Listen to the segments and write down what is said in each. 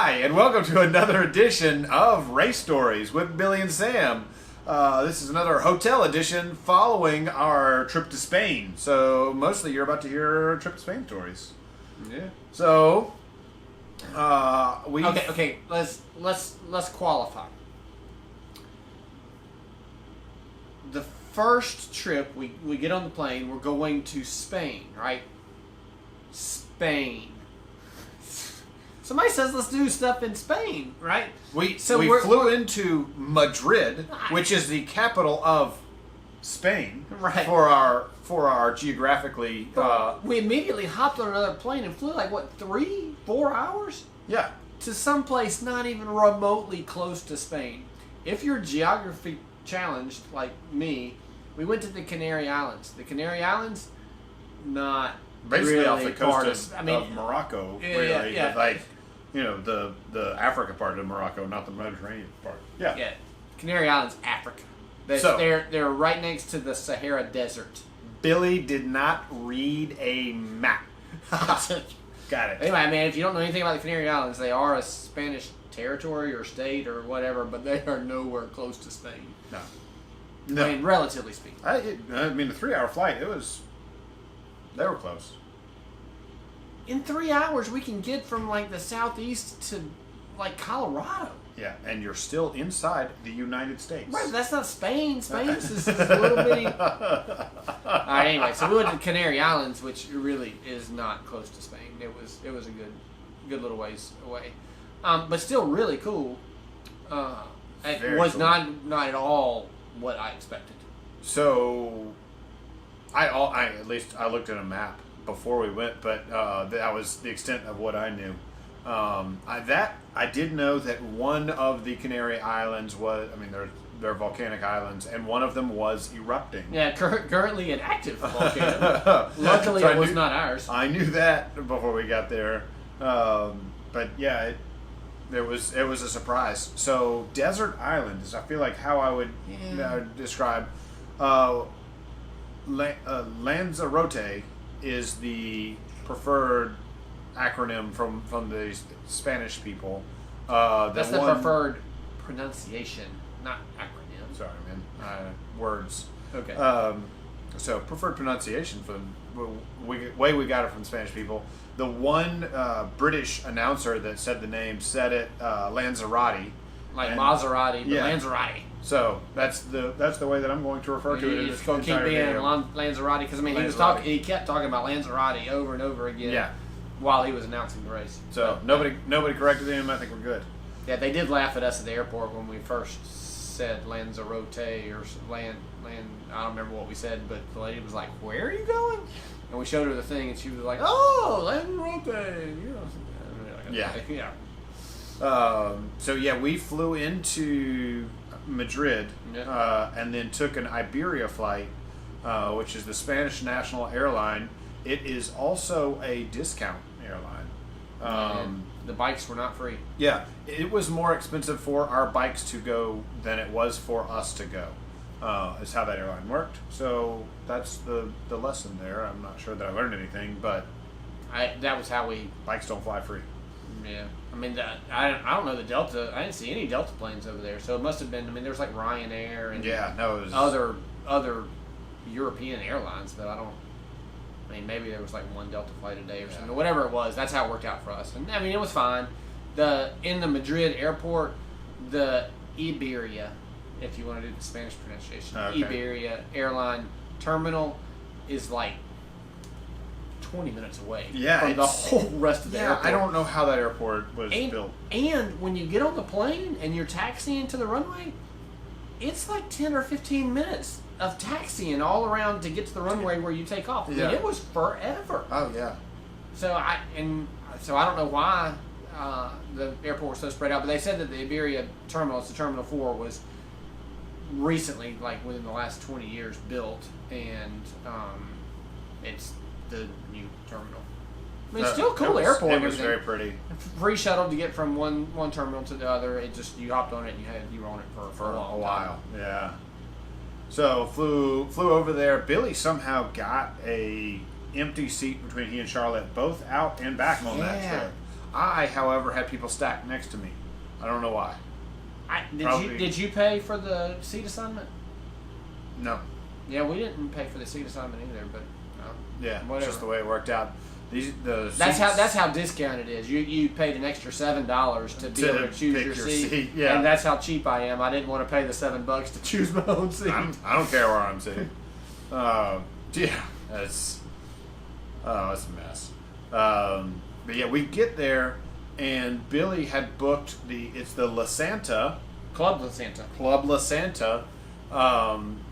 Hi, and welcome to another edition of Race Stories with Billy and Sam. This is another hotel edition following our trip to Spain. So mostly you're about to hear trip to Spain stories. Yeah. So Okay. Let's qualify. The first trip we get on the plane, we're going to Spain, right? Spain. Somebody says let's do stuff in Spain, right? We flew into Madrid, which is the capital of Spain, right? For our geographically. We immediately hopped on another plane and flew 3-4 hours. Yeah. To someplace not even remotely close to Spain. If you're geography challenged like me, we went to the Canary Islands. The Canary Islands, not basically really off the coast of Yeah, Morocco, really. yeah. The Africa part of Morocco, not the Mediterranean part. Yeah. Yeah. Canary Islands, Africa. They're right next to the Sahara Desert. Billy did not read a map. Got it. Anyway, if you don't know anything about the Canary Islands, they are a Spanish territory or state or whatever, but they are nowhere close to Spain. No. I mean, relatively speaking. The 3-hour flight, they were close. In 3 hours, we can get from the southeast to Colorado. Yeah, and you're still inside the United States. Right, but that's not Spain. Spain's just a little bitty. Alright, anyway, so we went to the Canary Islands, which really is not close to Spain. It was a good little ways away, but still really cool. It was cool. not at all what I expected. So, I looked at a map before we went, but that was the extent of what I knew. I did know that one of the Canary Islands was, they're volcanic islands, and one of them was erupting. Yeah, currently an active volcano. Luckily, so it was not ours. I knew that before we got there, but yeah, it was a surprise. So, desert island is, I feel like, how I would describe. Lanzarote is the preferred acronym from the Spanish people. That's the preferred pronunciation, not acronym. Sorry, man. Words. Okay. So preferred pronunciation from way we got it from Spanish people. The one British announcer that said the name said it Lanzarote, Maserati, but Lanzarote. So that's the way that I'm going to refer to it. It's going to keep being Lanzarote because he kept talking about Lanzarote over and over again. Yeah. While he was announcing the race. So nobody corrected him. I think we're good. Yeah, they did laugh at us at the airport when we first said Lanzarote or Land. I don't remember what we said, but the lady was like, "Where are you going?" And we showed her the thing, and she was like, "Oh, Lanzarote." Yeah. So we flew into Madrid and then took an Iberia flight, which is the Spanish national airline. It is also a discount airline. The bikes were not free. Yeah, it was more expensive for our bikes to go than it was for us to go. Is how that airline worked. So that's the lesson there. I'm not sure that I learned anything, but that was how we bikes don't fly free. Yeah, I don't know the Delta. I didn't see any Delta planes over there, so it must have been. There was Ryanair and it was other European airlines, but I don't. Maybe there was one Delta flight a day or something. Whatever it was, that's how it worked out for us. And it was fine. In the Madrid airport, the Iberia, if you want to do the Spanish pronunciation, Iberia airline terminal is 20 minutes away from the whole rest of the airport. I don't know how that airport was built. And when you get on the plane and you're taxiing to the runway, it's 10 or 15 minutes of taxiing all around to get to the runway where you take off. It was forever. Oh yeah. So I don't know why the airport was so spread out, but they said that the Iberia terminal, it's the Terminal 4, was recently, within the last 20 years, built, and it's the new terminal. It's still a cool airport. It was very pretty. Free shuttle to get from one terminal to the other. You hopped on it and you were on it for a while. Yeah. So flew over there. Billy somehow got a empty seat between he and Charlotte, both out and back on that trip. I, however, had people stacked next to me. I don't know why. Did you pay for the seat assignment? No. Yeah, we didn't pay for the seat assignment either, but yeah, whatever. It's just the way it worked out. That's how discounted it is. You paid an extra $7 to be able to choose your seat. Yeah. And that's how cheap I am. I didn't want to pay the $7 to choose my own seat. I don't care where I'm sitting. Yeah, it's a mess. But yeah, we get there, and Billy had booked it's the La Santa Club La Santa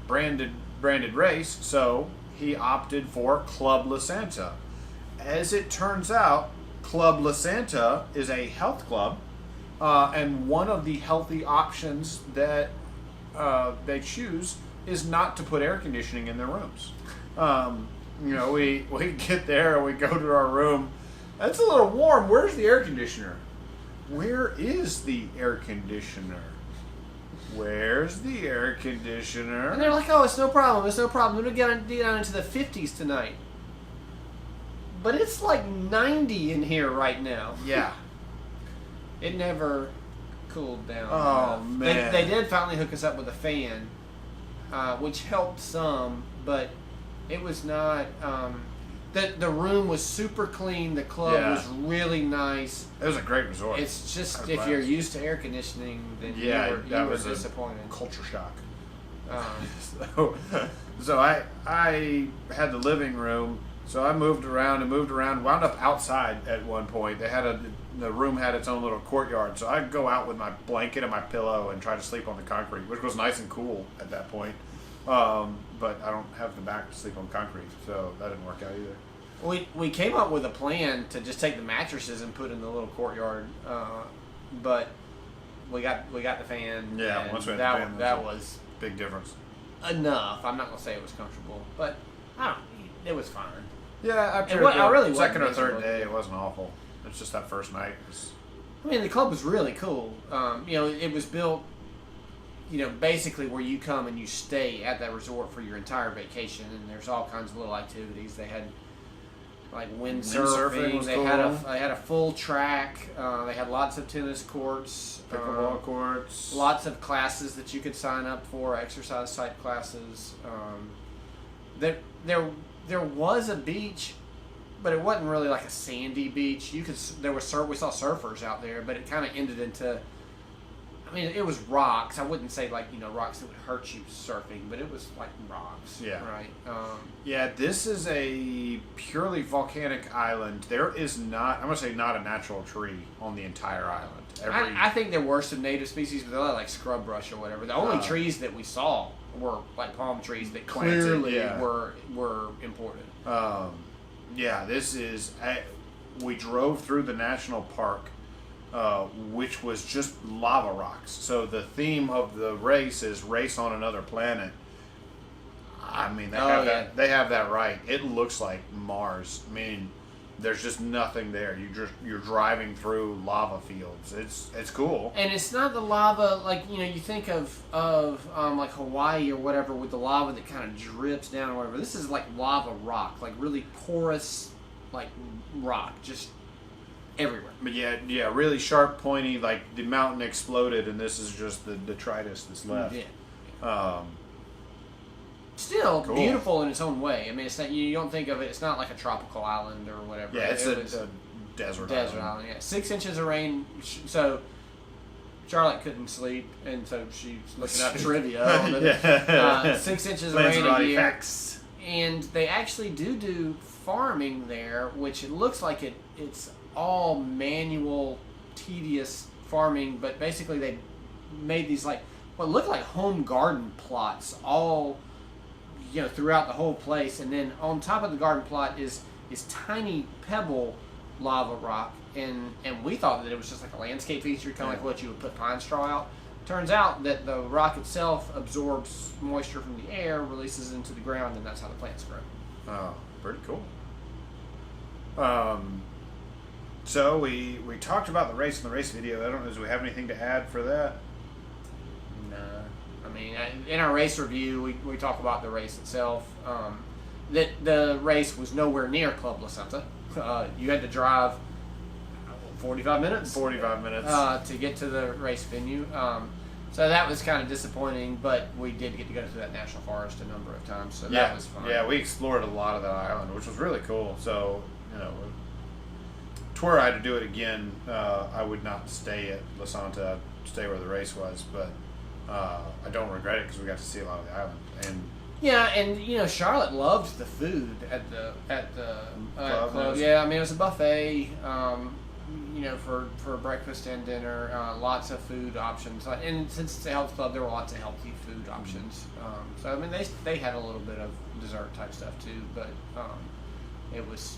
branded race, so he opted for Club La Santa. As it turns out, Club La Santa is a health club, and one of the healthy options that they choose is not to put air conditioning in their rooms. We get there and we go to our room. It's a little warm. Where's the air conditioner? Where is the air conditioner? Where's the air conditioner? And they're like, oh, it's no problem. We're going to get down into the 50s tonight. But it's like 90 in here right now. Yeah. It never cooled down. Oh, man. They did finally hook us up with a fan, which helped some, but it was not... The room was super clean. The club was really nice. It was a great resort. It's just if you're used to air conditioning, then you were disappointed. Culture shock. Um, So I had the living room. So I moved around, wound up outside at one point. The room had its own little courtyard. So I'd go out with my blanket and my pillow and try to sleep on the concrete, which was nice and cool at that point. But I don't have the back to sleep on concrete, so that didn't work out either. We came up with a plan to just take the mattresses and put in the little courtyard, but we got the fan. Yeah, once we had the fan, that was big difference. Enough. I'm not gonna say it was comfortable, but it was fine. Yeah, I really second or third day, it wasn't awful. It's just that first night. The club was really cool. It was built. Basically where you come and you stay at that resort for your entire vacation, and there's all kinds of little activities. They had like windsurfing. They had a full track. They had lots of tennis courts, pickleball courts, lots of classes that you could sign up for, exercise type classes. There was a beach, but it wasn't really like a sandy beach. We saw surfers out there, but it kind of ended into. It was rocks. I wouldn't say rocks that would hurt you surfing, but it was like rocks. Yeah. Right. This is a purely volcanic island. There is not, I'm going to say not a natural tree on the entire island. I think there were some native species, but they're like scrub brush or whatever. The only trees that we saw were like palm trees that clearly were imported. We drove through the national park. Which was just lava rocks. So the theme of the race is race on another planet. They have that right. It looks like Mars. There's just nothing there. You're driving through lava fields. It's cool. And it's not the lava like you think of like Hawaii or whatever with the lava that kind of drips down or whatever. This is like lava rock, like really porous, like rock, just everywhere. But yeah, really sharp, pointy, like the mountain exploded and this is just the detritus that's left. Yeah. Still cool. Beautiful in its own way. It's not, you don't think of it, it's not like a tropical island or whatever. Yeah, it's a desert island. Yeah. 6 inches of rain, so Charlotte couldn't sleep, and so she's looking up trivia on it. 6 inches of rain a year. Facts. And they actually do farming there, which it looks like it's all manual, tedious farming, but basically they made these like what look like home garden plots all throughout the whole place, and then on top of the garden plot is tiny pebble lava rock, and we thought that it was just like a landscape feature, kind of like what you would put pine straw out. Turns out that the rock itself absorbs moisture from the air, releases it into the ground, and that's how the plants grow. Oh, pretty cool. So we talked about the race in the race video. I don't know, do we have anything to add for that? No. In our race review, we talk about the race itself. That the race was nowhere near Club La Santa. You had to drive 45 minutes. 45 minutes. To get to the race venue. So that was kind of disappointing, but we did get to go to that national forest a number of times, so that was fun. Yeah, we explored a lot of that island, which was really cool. So, were I to do it again, I would not stay at La Santa. I'd stay where the race was, but I don't regret it because we got to see a lot of the island. And yeah, and Charlotte loved the food at the club. Yeah, I mean it was a buffet. For breakfast and dinner, lots of food options. And since it's a health club, there were lots of healthy food options. So I mean, they had a little bit of dessert type stuff too, but it was,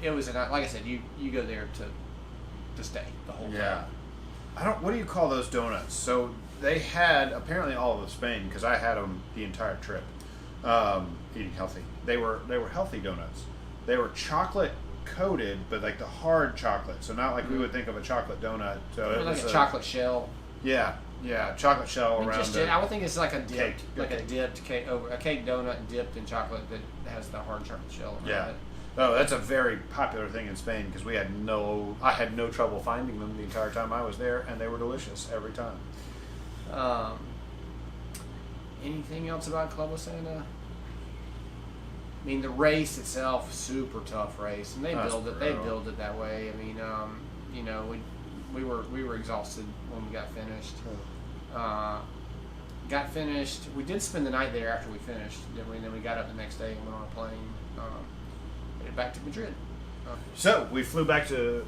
it was like I said, you go there to stay the whole time. What do you call those donuts? So they had apparently all of Spain because I had them the entire trip, eating healthy. They were healthy donuts. They were chocolate coated, but like the hard chocolate, so not like we would think of a chocolate donut. So it was like a chocolate shell. Yeah, chocolate shell around. I would think it's like a cake, dipped cake, a cake donut dipped in chocolate that has the hard chocolate shell around it. Oh, that's a very popular thing in Spain because I had no trouble finding them the entire time I was there, and they were delicious every time. Anything else about Club La Santa? I mean, the race itself, super tough race, and they build it that way. I mean, we were exhausted when we got finished. We did spend the night there after we finished, didn't we? And then we got up the next day and went on a plane, headed back to Madrid. So we flew back to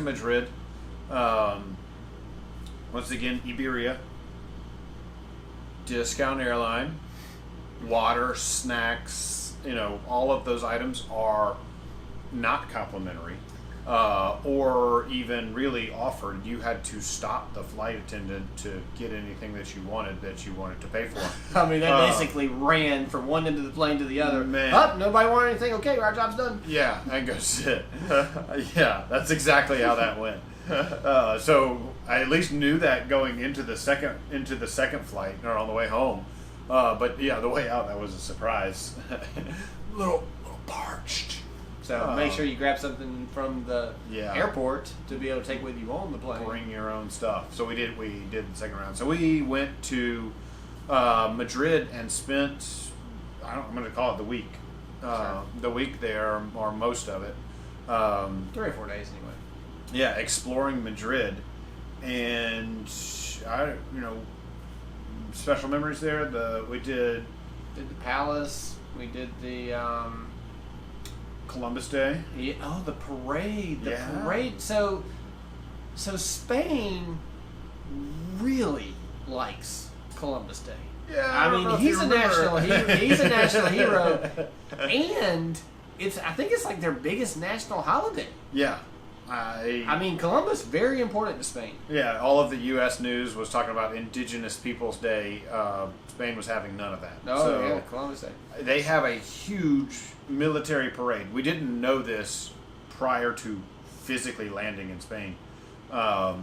Madrid. Once again, Iberia, discount airline, water, snacks. All of those items are not complimentary or even really offered. You had to stop the flight attendant to get anything that you wanted to pay for. I mean, they basically ran from one end of the plane to the other. Man. Nobody wanted anything? Okay, our job's done. Yeah, and go sit. Yeah, that's exactly how that went. So I at least knew that going into the second flight or on the way home. But yeah, the way out, that was a surprise. little parched. So make sure you grab something from the airport to be able to take with you on the plane. Bring your own stuff. So we did the second round. So we went to Madrid and spent, I'm going to call it the week. The week there, or most of it. 3 or 4 days anyway. Yeah, exploring Madrid. And special memories there. We did the palace. We did the Columbus Day. Yeah. The parade. The parade. So Spain really likes Columbus Day. Yeah. I mean, he's a national hero. He's a national hero, and I think it's like their biggest national holiday. Yeah. I mean, Columbus, very important to Spain. Yeah, all of the U.S. news was talking about Indigenous Peoples Day. Spain was having none of that. Columbus Day. They have a huge military parade. We didn't know this prior to physically landing in Spain. But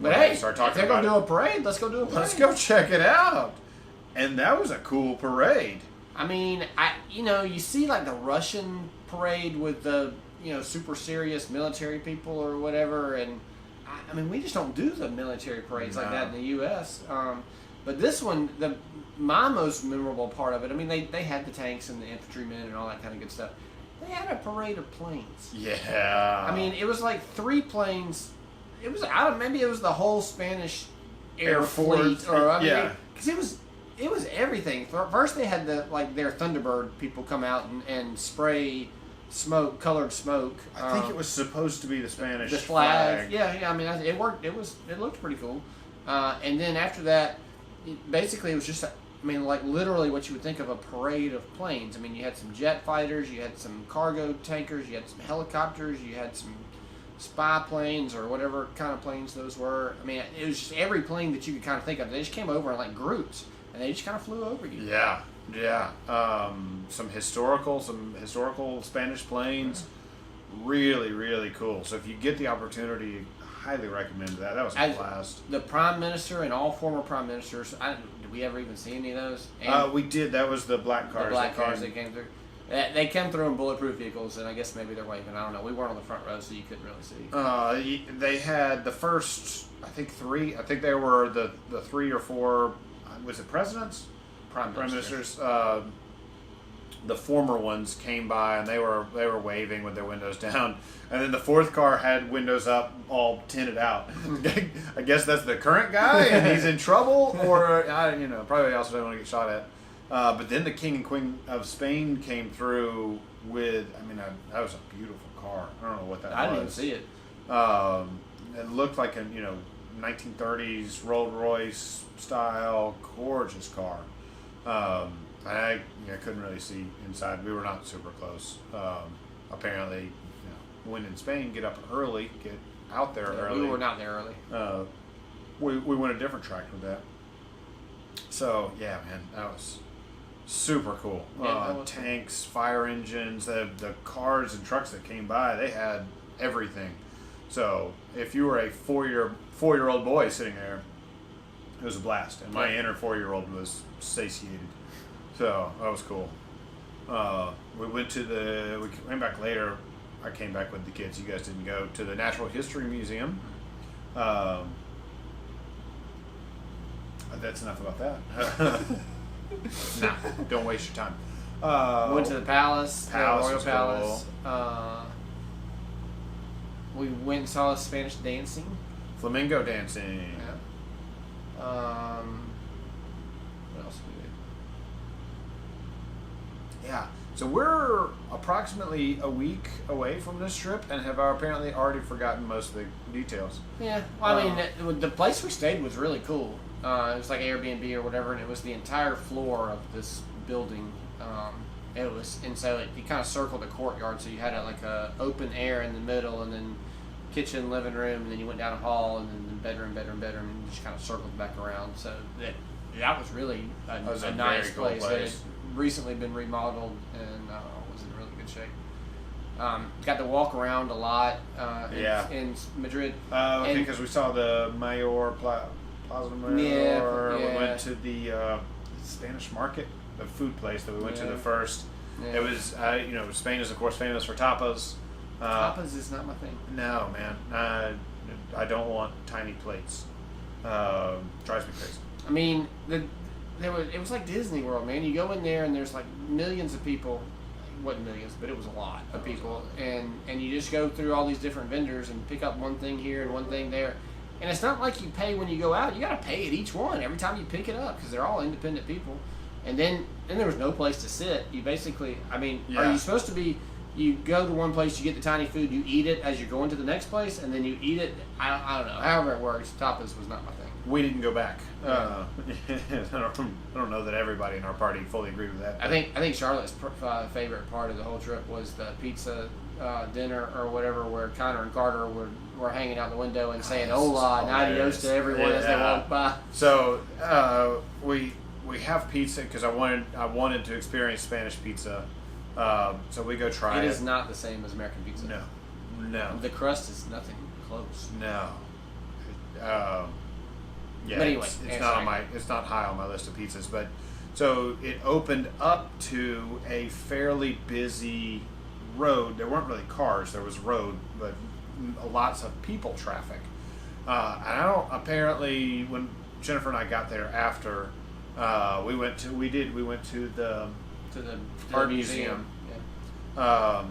hey, if they're going to do a parade, let's go do a parade. Let's go check it out. And that was a cool parade. I mean, you see like the Russian parade with the super serious military people or whatever, and I mean, we just don't do the military parades like that in the U.S. But this one, my most memorable part of it, I mean, they had the tanks and the infantrymen and all that kind of good stuff. They had a parade of planes. Yeah. I mean, it was like 3 planes. It was maybe it was the whole Spanish Air Fleet, or because it was everything. First, they had their Thunderbird people come out and spray colored smoke. I think it was supposed to be the Spanish flag. Yeah. I mean, it worked. It looked pretty cool. And then after that, basically it was just, like literally what you would think of a parade of planes. I mean, you had some jet fighters, you had some cargo tankers, you had some helicopters, you had some spy planes or whatever kind of planes those were. I mean, it was just every plane that you could kind of think of. They just came over in groups, and they just kind of flew over you. Yeah. Some historical Spanish planes. Really, really cool. So if you get the opportunity, highly recommend that. That was a blast. The Prime Minister and all former Prime Ministers, did we ever even see any of those? We did. That was the black cars. That came through. They come through in bulletproof vehicles, and I guess maybe they're waving. I don't know. We weren't on the front row, so you couldn't really see. They had the first, I think, three. I think they were the 3 or 4. Was it presidents? Prime ministers. The former ones came by and they were waving with their windows down, and then the 4th car had windows up, all tinted out. I guess that's the current guy, and he's in trouble, or probably also don't want to get shot at. But then the King and Queen of Spain came through with. That was a beautiful car. I don't know what that was. I didn't even see it. It looked like a 1930s Rolls Royce style, gorgeous car. I couldn't really see inside. We were not super close. Apparently, when in Spain, get up early, get out there early. We were not there early. We went a different track with that. So yeah, man, that was super cool. Tanks, fire engines, the cars and trucks that came by, they had everything. So if you were a 4-year-old boy sitting there, it was a blast. And my inner 4-year-old was satiated. So that was cool. We came back later. I came back with the kids. You guys didn't go to the Natural History Museum. That's enough about that. Nah, don't waste your time. Went to the palace, the Royal Palace. Cool. We went and saw Spanish dancing. Flamingo dancing. Yeah. What else did we do? Yeah. So we're approximately a week away from this trip and have apparently already forgotten most of the details. Yeah. Well, the place we stayed was really cool. It was like Airbnb or whatever, and it was the entire floor of this building. So you kind of circled the courtyard, so you had a open air in the middle, and then kitchen, living room, and then you went down a hall, and then bedroom, and just kind of circled back around. So that was really a nice cool place. It had recently been remodeled and was in really good shape. Got to walk around a lot in Madrid. Because we saw the Plaza Mayor. We went to the Spanish market, the food place that we went to the first. Yeah. It was, Spain is of course famous for tapas. Tapas is not my thing. No, man. I don't want tiny plates. Drives me crazy. I mean, it was like Disney World, man. You go in there and there's like millions of people. It wasn't millions, but it was a lot of people. And you just go through all these different vendors and pick up one thing here and one thing there. And it's not like you pay when you go out. You got to pay at each one every time you pick it up because they're all independent people. And then there was no place to sit. You basically, are you supposed to be, you go to one place, you get the tiny food, you eat it as you're going to the next place, and then you eat it, I don't know, however it works. Tapas was not my thing. We didn't go back. I don't know that everybody in our party fully agreed with that. I think Charlotte's favorite part of the whole trip was the pizza dinner or whatever, where Connor and Carter were hanging out the window and saying hola and adios to everyone as they walked by. So we have pizza because I wanted to experience Spanish pizza. So we go try it. It is not the same as American pizza. No. The crust is nothing close. No. But anyway, it's not high on my list of pizzas, but so it opened up to a fairly busy road. There weren't really cars, there was road, but lots of people traffic. And apparently when Jennifer and I got there after, we went to the art museum. Yeah.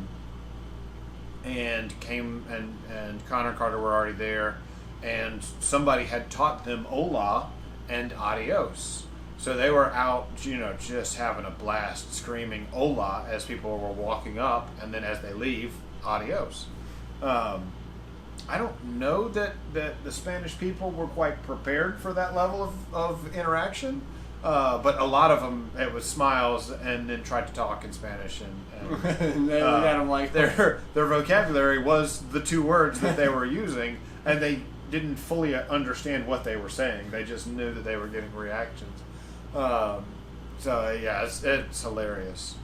And came and Connor and Carter were already there. And somebody had taught them hola and adios. So they were out, just having a blast, screaming hola as people were walking up, and then as they leave, adios. I don't know that the Spanish people were quite prepared for that level of interaction, but a lot of them, it was smiles and then tried to talk in Spanish. And they looked at them like their vocabulary was the two words that they were using, and they didn't fully understand what they were saying. They just knew that they were getting reactions. It's hilarious.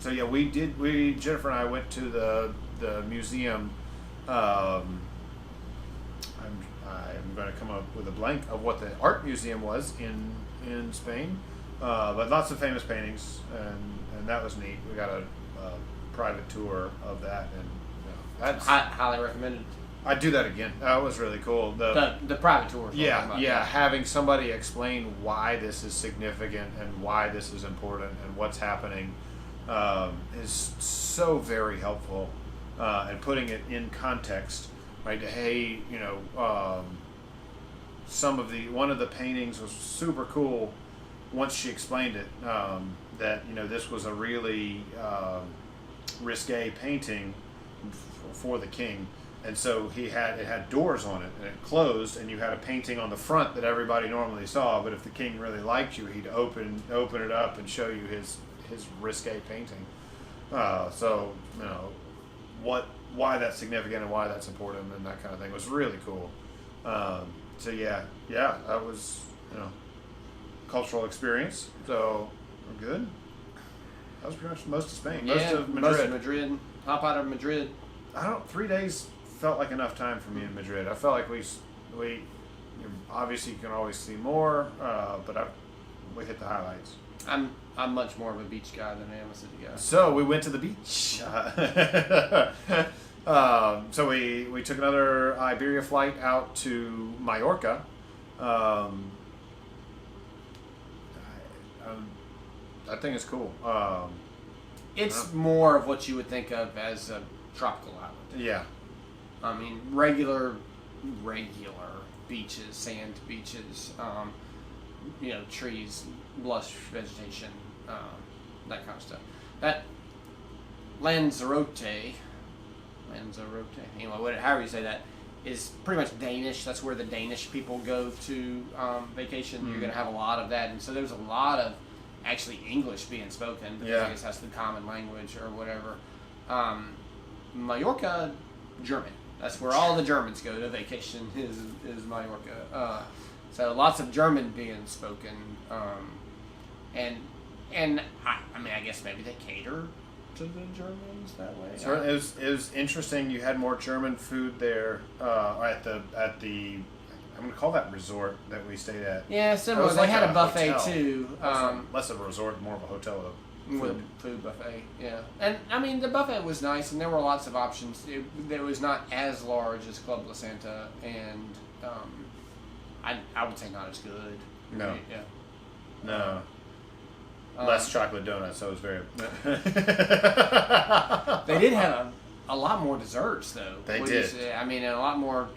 Jennifer and I went to the museum. I'm going to come up with a blank of what the art museum was in Spain. but lots of famous paintings, and that was neat. We got a private tour of that, and that's highly recommended. I'd do that again. That was really cool. The private tour. Yeah. Having somebody explain why this is significant and why this is important and what's happening is so very helpful, and putting it in context. Right? Hey, one of the paintings was super cool. Once she explained it, that this was a really risque painting for the king. And so it had doors on it, and it closed, and you had a painting on the front that everybody normally saw. But if the king really liked you, he'd open it up and show you his risque painting. So why that's significant and why that's important and that kind of thing was really cool. So that was cultural experience. So we're good. That was pretty much most of Spain. Most of Madrid. Hop out of Madrid. 3 days felt like enough time for me in Madrid. I felt like we obviously you can always see more, but we hit the highlights. I'm much more of a beach guy than I am a city guy. So we went to the beach. So we took another Iberia flight out to Mallorca. That thing is cool. It's more of what you would think of as a tropical island. Yeah. I mean, regular beaches, sand beaches, trees, lush vegetation, that kind of stuff. That Lanzarote, anyway, however you say that, is pretty much Danish. That's where the Danish people go to vacation. Mm-hmm. You're going to have a lot of that, and so there's a lot of actually English being spoken, because I guess that's the common language or whatever. Mallorca, German. That's where all the Germans go to vacation, is Mallorca. So lots of German being spoken, and I guess maybe they cater to the Germans that way. So it was interesting. You had more German food there at the I'm going to call that resort that we stayed at. Yeah, similar. They had a buffet hotel. too. Less of a resort, more of a hotel of food buffet. Yeah, and I mean the buffet was nice, and there were lots of options. It was not as large as Club La Santa, and I would say not as good. No. Yeah. No. Less chocolate donuts, so it was very... They did have a lot more desserts, though. They did. And a lot more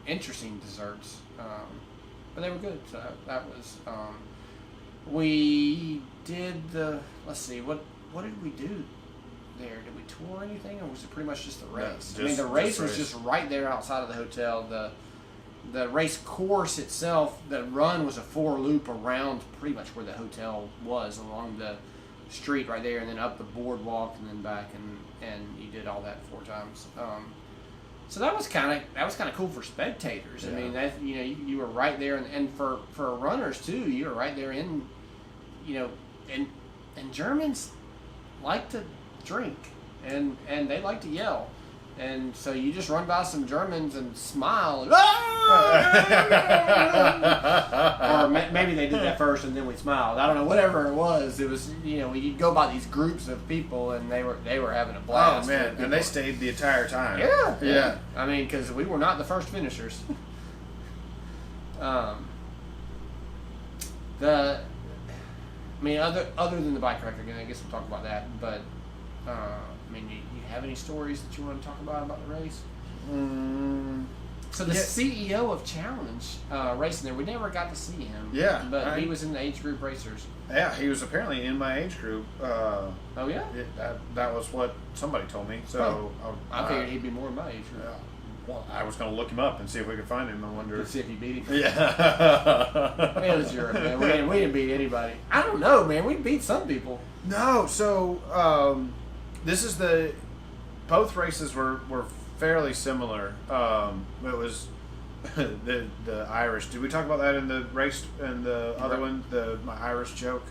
interesting desserts. But they were good, so that was... we did let's see, what did we do there? Did we tour anything, or was it pretty much just the race? No, the race was just right there outside of the hotel. The race course itself, the run was a 4-loop around pretty much where the hotel was, along the street right there, and then up the boardwalk, and then back, and you did all that 4 times. So that was kind of cool for spectators. Yeah. I mean, that you were right there, and for runners too, you were right there in, and Germans like to drink, and they like to yell. And so you just run by some Germans and smile, and, or maybe they did that first and then we smiled. I don't know, whatever it was. It was, you'd go by these groups of people, and they were having a blast. Oh man, and they stayed the entire time. Yeah. I mean, because we were not the first finishers. Other than the bike wreck, again, I guess we'll talk about that. But you have any stories that you want to talk about the race? So the CEO of Challenge racing there, we never got to see him. Yeah, but he was in the age group racers. Yeah, he was apparently in my age group. Oh yeah, that was what somebody told me. So I figured he'd be more in my age group. Well, I was going to look him up and see if we could find him. I wonder. Let's see if he beat him. Yeah. It was Europe, man. We didn't beat anybody. I don't know, man. We beat some people. No, so this is both races were fairly similar. It was the Irish. Did we talk about that in the race and the other one, my Irish joke?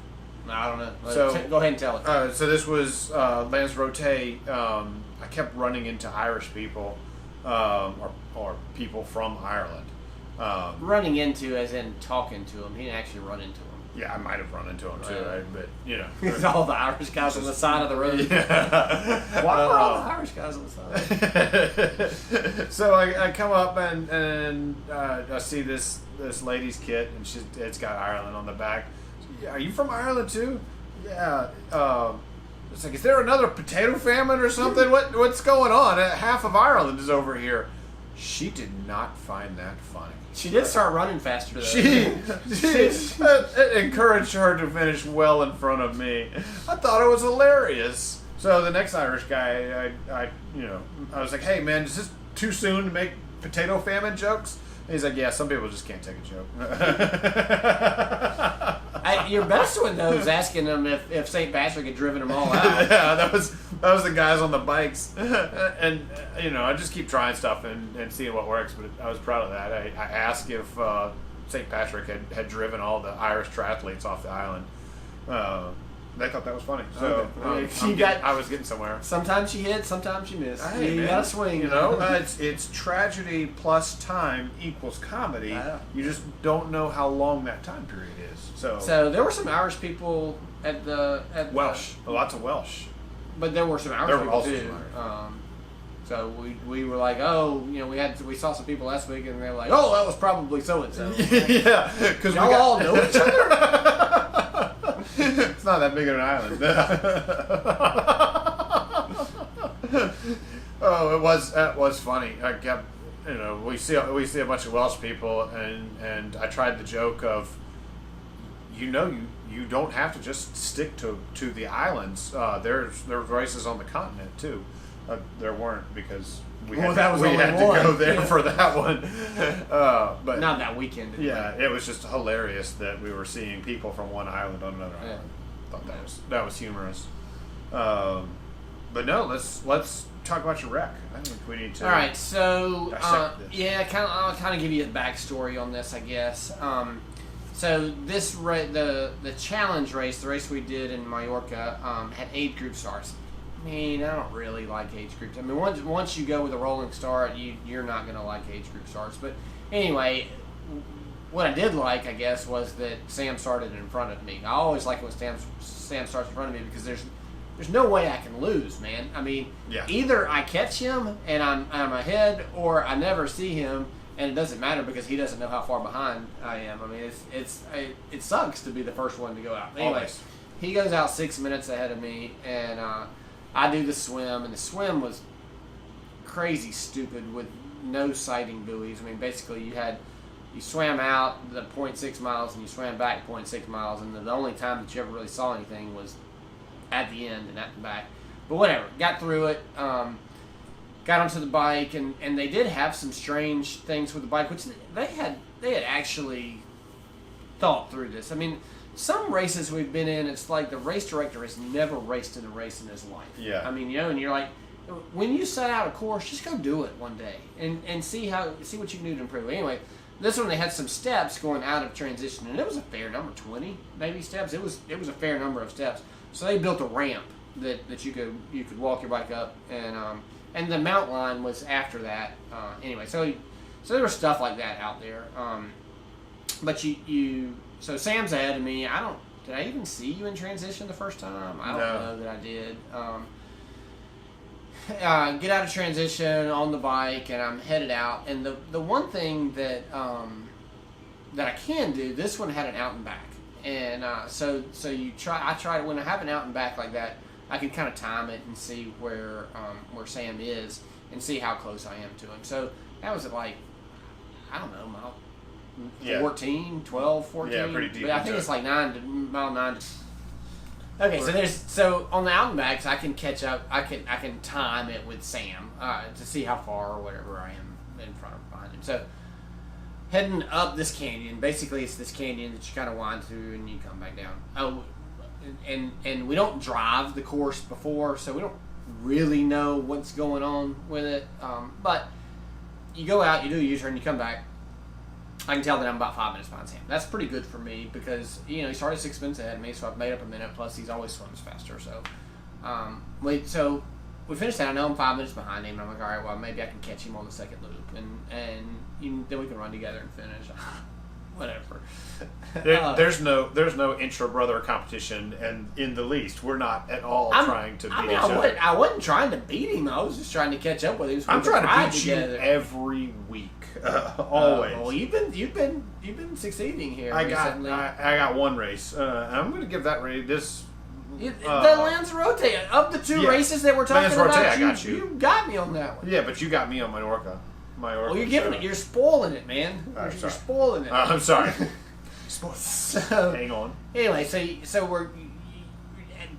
No, I don't know. So go ahead and tell it. So this was Lanzarote. I kept running into Irish people, or people from Ireland. Running into, as in talking to them. He didn't actually run into them. Yeah, I might have run into him too, right? But it's all the Irish guys on the side of the road. Yeah. Why are all the Irish guys on the side? So I come up and I see this lady's kit, and it's got Ireland on the back. Yeah, are you from Ireland too? Yeah. It's like, is there another potato famine or something? What's going on? Half of Ireland is over here. She did not find that funny. She did start running faster, though. She it encouraged her to finish well in front of me. I thought it was hilarious. So the next Irish guy, I was like, hey man, is this too soon to make potato famine jokes? And he's like, yeah, some people just can't take a joke. Your best one though is asking them if St. Patrick had driven them all out. Yeah, that was the guys on the bikes, and I just keep trying stuff and seeing what works. But I was proud of that. I asked if St. Patrick had driven all the Irish triathletes off the island. They thought that was funny. So I was getting somewhere. Sometimes you hit, sometimes you miss. Hey, you gotta swing. It's tragedy plus time equals comedy. You just don't know how long that time period is. So there were some Irish people at Welsh, lots of Welsh. But there were some Irish people too. So we were like, we saw some people last week, and they were like, oh, that was probably so and so. Yeah, because y'all all know each other. It's not that big of an island. That was funny. I kept, we see a bunch of Welsh people, and I tried the joke of, you don't have to just stick to the islands. There's races on the continent too. There weren't, because we had to go there for that one. But not that weekend. It was just hilarious that we were seeing people from one island on another island. Thought that was humorous. But no, let's talk about your wreck. I think we need to. All right, so dissect this. I'll kind of give you a backstory on this, I guess. So this the challenge race, the race we did in Mallorca, had age group starts. I mean, I don't really like age groups. I mean, once you go with a rolling start, you're not going to like age group starts. But anyway, what I did like, I guess, was that Sam started in front of me. I always like it when Sam starts in front of me, because there's no way I can lose, man. I mean, either I catch him and I'm ahead, or I never see him and it doesn't matter because he doesn't know how far behind I am. I mean, it sucks to be the first one to go out. Anyway, always. He goes out 6 minutes ahead of me, and I do the swim, and the swim was crazy stupid with no sighting buoys. I mean, basically you swam out the 0.6 miles and you swam back 0.6 miles, and the only time that you ever really saw anything was at the end and at the back. But whatever, got through it. Got onto the bike, and they did have some strange things with the bike, which they had actually thought through this. I mean, some races we've been in, it's like the race director has never raced in a race in his life. Yeah. I mean, and you're like, when you set out a course, just go do it one day and see what you can do to improve. Anyway, this one they had some steps going out of transition, and it was a fair number, 20 maybe steps. It was a fair number of steps. So they built a ramp that you could walk your bike up, and the mount line was after that. Anyway, so there was stuff like that out there. But so Sam's ahead of me. Did I even see you in transition the first time? I don't know that I did. Get out of transition on the bike, and I'm headed out. And the one thing that I can do, this one had an out and back, and so I try when I have an out and back like that, I can kind of time it and see where Sam is and see how close I am to him. So that was at like, I don't know, mile 14, 12, 14. Yeah, pretty deep. But I think it's like mile 9. Okay, so on the out and backs, I can catch up. I can time it with Sam to see how far or whatever I am in front of behind him. So heading up this canyon, basically it's this canyon that you kind of wind through and you come back down. Oh, and we don't drive the course before, so we don't really know what's going on with it. But you go out, you do a U-turn, you come back. I can tell that I'm about 5 minutes behind Sam. That's pretty good for me because he started 6 minutes ahead of me, so I've made up a minute. Plus, he's always swims faster. So, so we finished that. I know I'm 5 minutes behind him. And I'm like, all right, well, maybe I can catch him on the second loop, and then we can run together and finish. whatever. There's no intra brother competition, and in the least, we're not at all trying to beat each other. I wasn't trying to beat him. I was just trying to catch up with him. So I'm trying to beat you every week, always. Well, you've been succeeding here recently. I got one race. I'm going to give that race this. The Lanzarote of the two races that we're talking about, you got me on that one. Yeah, but you got me on Mallorca. Well, you're giving it. You're spoiling it, man. You're spoiling it. I'm sorry. So, hang on. Anyway, so we're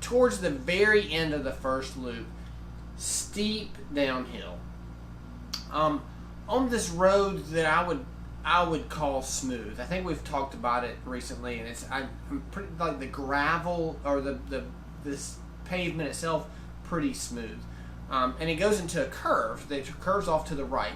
towards the very end of the first loop, steep downhill. On this road that I would call smooth. I think we've talked about it recently, and I'm pretty like the gravel or this pavement itself pretty smooth, and it goes into a curve that curves off to the right.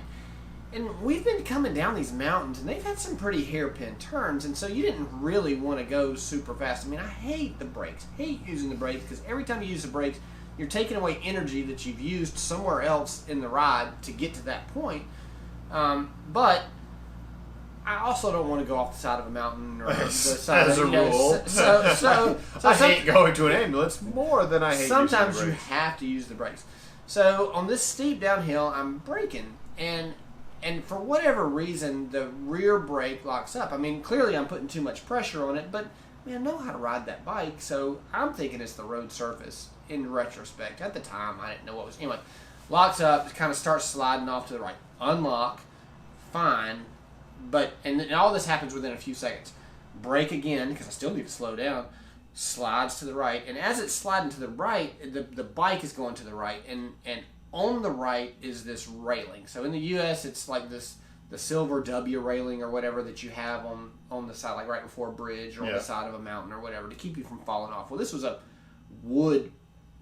And we've been coming down these mountains, and they've had some pretty hairpin turns, and so you didn't really want to go super fast. I mean, I hate the brakes, hate using the brakes, because every time you use the brakes, you're taking away energy that you've used somewhere else in the ride to get to that point. But I also don't want to go off the side of a mountain or the side as a rule. So I hate going to an ambulance more than I hate sometimes using the brakes. You have to use the brakes. So on this steep downhill, I'm braking, and for whatever reason, the rear brake locks up. I mean, clearly I'm putting too much pressure on it, but I know how to ride that bike, so I'm thinking it's the road surface in retrospect. At the time, I didn't know what was. Anyway, locks up, kind of starts sliding off to the right. Unlock, fine, and all this happens within a few seconds. Brake again, because I still need to slow down, slides to the right, and as it's sliding to the right, the bike is going to the right, and on the right is this railing. So in the U.S., it's like the silver W railing or whatever that you have on the side, like right before a bridge or on the side of a mountain or whatever, to keep you from falling off. Well, this was a wood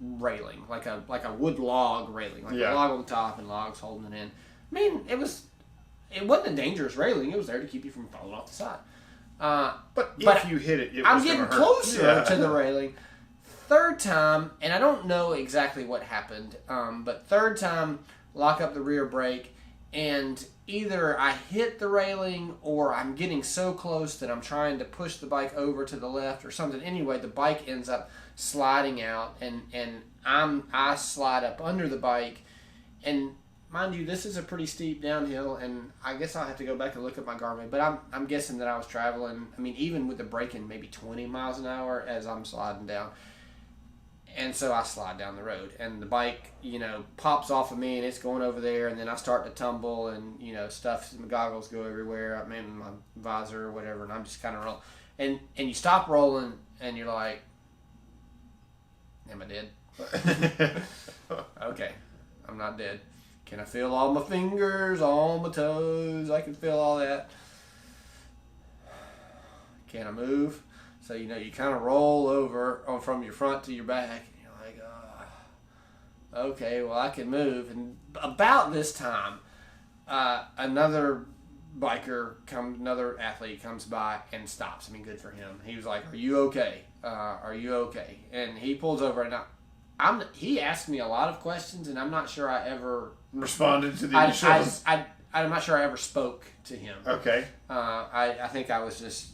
railing, like a wood log railing, like a log on the top and logs holding it in. I mean, it wasn't a dangerous railing. It was there to keep you from falling off the side. But if you hit it, I'm getting closer to the railing. Third time, and I don't know exactly what happened, but third time, lock up the rear brake, and either I hit the railing or I'm getting so close that I'm trying to push the bike over to the left or something. Anyway, the bike ends up sliding out, and I slide up under the bike, and mind you, this is a pretty steep downhill, and I guess I'll have to go back and look at my Garmin, but I'm guessing that I was traveling, I mean, even with the braking, maybe 20 miles an hour as I'm sliding down. And so I slide down the road, and the bike, pops off of me, and it's going over there, and then I start to tumble, and, stuff, my goggles go everywhere, I'm in my visor or whatever, and I'm just kind of rolling. And you stop rolling, and you're like, am I dead? Okay, I'm not dead. Can I feel all my fingers, all my toes? I can feel all that. Can I move? So, you kind of roll over from your front to your back, and you're like, okay, well, I can move. And about this time, another athlete comes by and stops. I mean, good for him. He was like, are you okay? Are you okay? And he pulls over, and he asked me a lot of questions, and I'm not sure I ever responded to the initial. I'm not sure I ever spoke to him. Okay. I think I was just,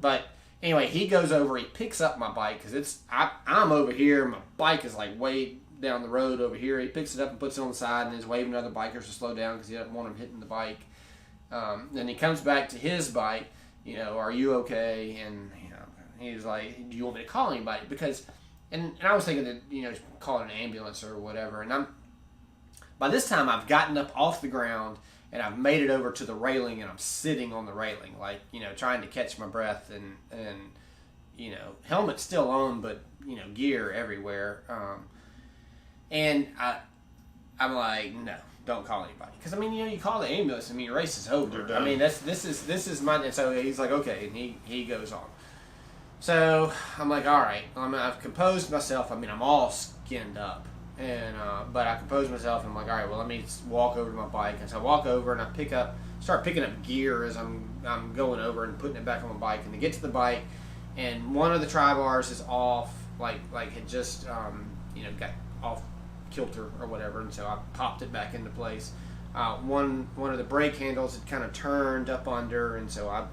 but anyway, he goes over, he picks up my bike, because I'm over here, my bike is like way down the road over here. He picks it up and puts it on the side and is waving to other bikers to slow down because he doesn't want them hitting the bike. Then he comes back to his bike, are you okay? And he's like, do you want me to call anybody? Because, and I was thinking that, calling an ambulance or whatever. And by this time I've gotten up off the ground, and I've made it over to the railing, and I'm sitting on the railing, like, trying to catch my breath, and helmet's still on, but, gear everywhere. And I'm like, no, don't call anybody. Because, you call the ambulance, your race is over. This is my, and so he's like, okay, and he goes on. So I'm like, all right, I've composed myself. I'm all skinned up. And but I composed myself, and I'm like, all right, well, let me walk over to my bike. And so I walk over, and I start picking up gear as I'm going over and putting it back on my bike. And to get to the bike, and one of the tri-bars is off, like had just got off kilter or whatever. And so I popped it back into place. one of the brake handles had kind of turned up under, and so I,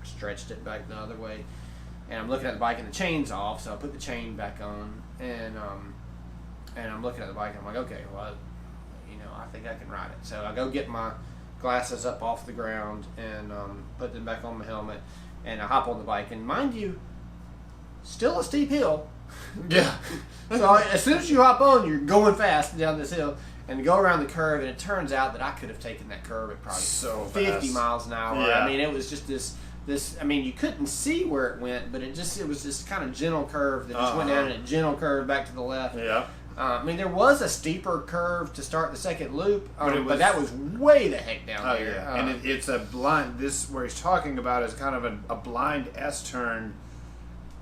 stretched it back the other way. And I'm looking at the bike, and the chain's off, so I put the chain back on, and I'm looking at the bike, and I'm like, okay, well, I think I can ride it. So I go get my glasses up off the ground and put them back on my helmet, and I hop on the bike. And mind you, still a steep hill. Yeah. So as soon as you hop on, you're going fast down this hill, and go around the curve, and it turns out that I could have taken that curve at probably 50 miles an hour. Yeah. I mean, it was just this. I mean, you couldn't see where it went, but it was this kind of gentle curve that just went down and a gentle curve back to the left. Yeah. I mean, there was a steeper curve to start the second loop, but that was way the heck down there. Yeah. And it's a blind. This where he's talking about is kind of a blind S turn,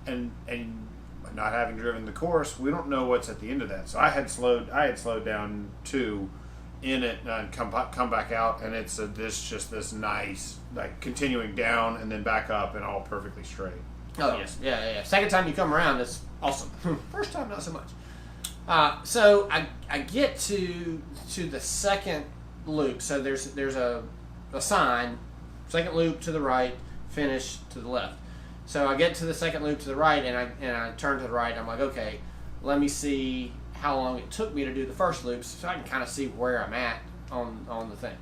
and not having driven the course, we don't know what's at the end of that. So I had slowed down too, in it and come back out, and it's this nice continuing down and then back up and all perfectly straight. Oh yes, yeah. Second time you come around, it's awesome. First time, not so much. So I get to the second loop. So there's a sign, second loop to the right, finish to the left. So I get to the second loop to the right, and I turn to the right. And I'm like, okay, let me see how long it took me to do the first loop, so I can kind of see where I'm at on the thing.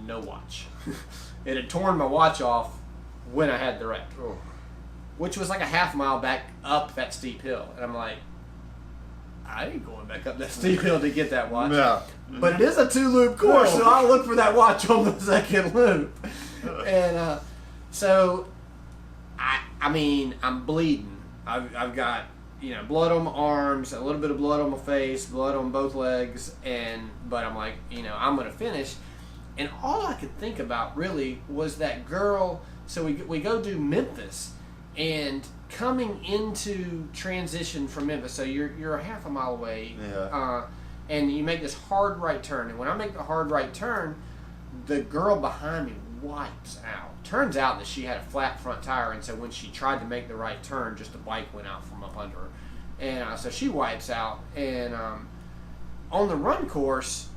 No watch. It had torn my watch off when I had the wreck, which was like a half mile back up that steep hill, and I'm like, I ain't going back up that steep hill to get that watch. No. But it is a 2-loop course, so I'll look for that watch on the second loop. And so, I mean, I'm bleeding. I've got blood on my arms, a little bit of blood on my face, blood on both legs, but I'm like, I'm gonna finish. And all I could think about really was that girl. So we go do Memphis, and coming into transition from Memphis, so you're a half a mile away, and you make this hard right turn. And when I make the hard right turn, the girl behind me wipes out. Turns out that she had a flat front tire, and so when she tried to make the right turn, just the bike went out from up under her, and so she wipes out. And on the run course,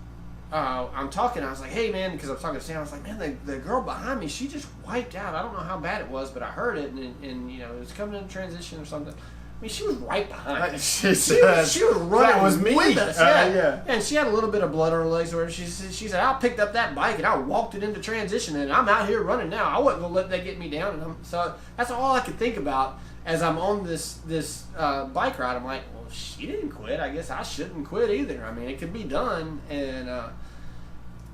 I'm talking. I was like, "Hey, man," because I was talking to Sam. I was like, "Man, the girl behind me, she just wiped out. I don't know how bad it was, but I heard it, and it was coming into transition or something." I mean, she was right behind me. She was running with us. Yeah. And she had a little bit of blood on her legs. Where she said, "I picked up that bike and I walked it into transition, and I'm out here running now. I wasn't gonna let that get me down." And so that's all I could think about as I'm on this bike ride. I'm like, well, she didn't quit. I guess I shouldn't quit either. I mean, it could be done. And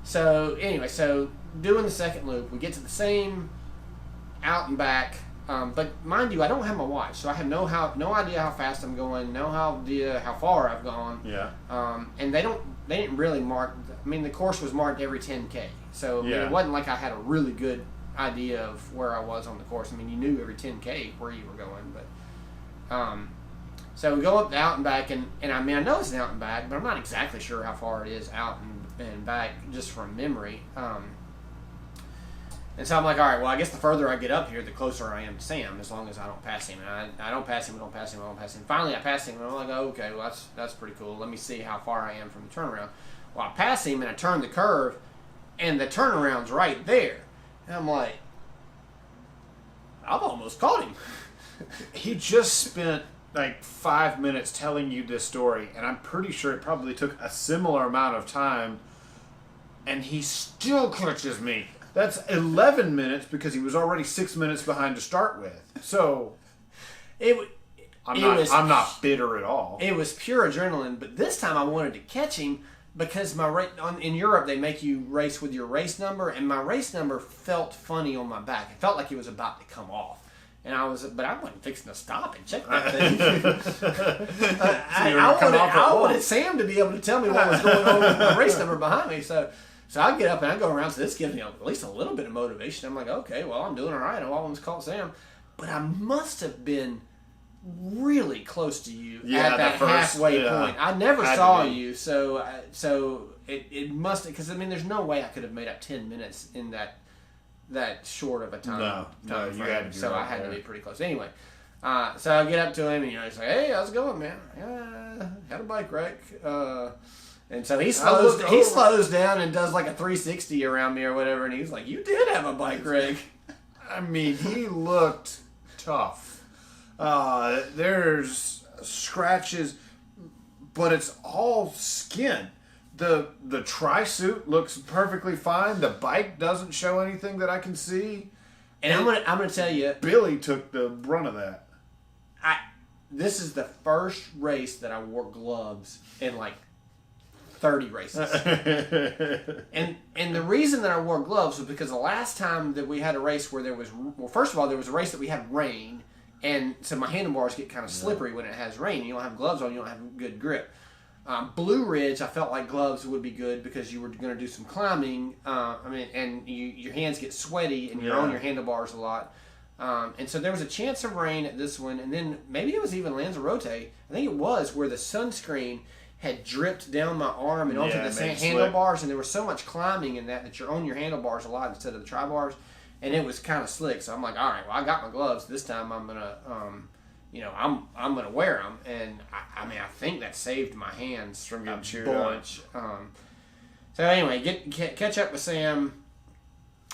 so anyway, so doing the second loop, we get to the same out and back. But mind you, I don't have my watch, so I have no idea how fast I'm going, no idea how far I've gone. Yeah. And they didn't really mark. I mean, the course was marked every 10K, so I mean, it wasn't like I had a really good idea of where I was on the course. I mean, you knew every 10K where you were going, but so we go up the out and back, and I mean, I know it's an out and back, but I'm not exactly sure how far it is out and back just from memory. And so I'm like, all right, well, I guess the further I get up here, the closer I am to Sam, as long as I don't pass him. And I don't pass him, I don't pass him, I don't pass him. Finally, I pass him, and I'm like, oh, okay, well, that's pretty cool. Let me see how far I am from the turnaround. Well, I pass him, and I turn the curve, and the turnaround's right there. And I'm like, I've almost caught him. He just spent like 5 minutes telling you this story, and I'm pretty sure it probably took a similar amount of time, and he still catches me. That's 11 minutes because he was already 6 minutes behind to start with. So I'm not bitter at all. It was pure adrenaline, but this time I wanted to catch him because in Europe they make you race with your race number, and my race number felt funny on my back. It felt like it was about to come off. But I wasn't fixing to stop and check that thing. I wanted Sam to be able to tell me what was going on with my race number behind me. So I get up and I go around. So this gives me at least a little bit of motivation. I'm like, okay, well, I'm doing all right. I almost caught Sam. But I must have been really close to you at that halfway point. I never saw you. So it must have, because I mean, there's no way I could have made up 10 minutes in that short of a time. No, you had to be. So I had to be pretty close. Anyway, so I get up to him and he's like, "Hey, how's it going, man? Yeah, had a bike wreck." And so he slows down and does like a 360 around me or whatever, and he's like, "You did have a bike rig." I mean, he looked tough. There's scratches, but it's all skin. The tri-suit looks perfectly fine. The bike doesn't show anything that I can see. And I'm gonna tell you, Billy took the brunt of that. This is the first race that I wore gloves in like 30 races. and the reason that I wore gloves was because the last time that we had a race where there was, well, first of all, there was a race that we had rain, and so my handlebars get kind of slippery when it has rain. You don't have gloves on, you don't have good grip. Blue Ridge, I felt like gloves would be good because you were going to do some climbing. And your hands get sweaty and you're on your handlebars a lot. And so there was a chance of rain at this one, and then maybe it was even Lanzarote. I think it was where the sunscreen had dripped down my arm and onto the handlebars, and there was so much climbing in that you're on your handlebars a lot instead of the tri-bars, and it was kind of slick. So I'm like, all right, well, I got my gloves. This time I'm gonna, I'm gonna wear them, and I think that saved my hands from getting chewed up. So anyway, catch up with Sam.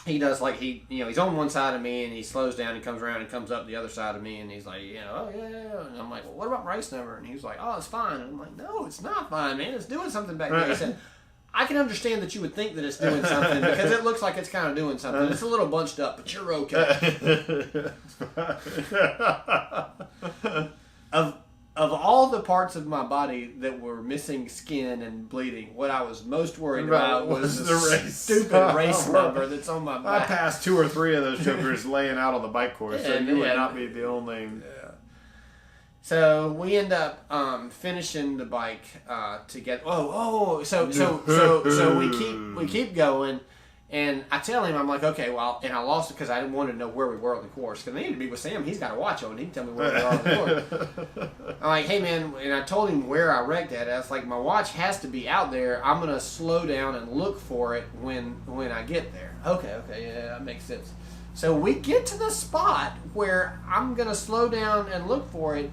He does he's on one side of me and he slows down. He comes around and comes up the other side of me and he's like, oh yeah. And I'm like, well, what about race number? And he's like, oh, it's fine. And I'm like, no, it's not fine, man. It's doing something back there. He said, I can understand that you would think that it's doing something because it looks like it's kind of doing something. It's a little bunched up, but you're okay. Of all the parts of my body that were missing skin and bleeding, what I was most worried about was the stupid race number that's on my back. I passed 2 or 3 of those jokers laying out on the bike course, so you would not be the only. Yeah. So we end up finishing the bike together. So we keep going. And I tell him, I'm like, okay, well, and I lost it because I didn't want to know where we were on the course. Because I needed to be with Sam. He's got a watch on. He can tell me where we are on the course. I'm like, hey, man, and I told him where I wrecked at. I was like, my watch has to be out there. I'm going to slow down and look for it when I get there. Okay, yeah, that makes sense. So we get to the spot where I'm going to slow down and look for it.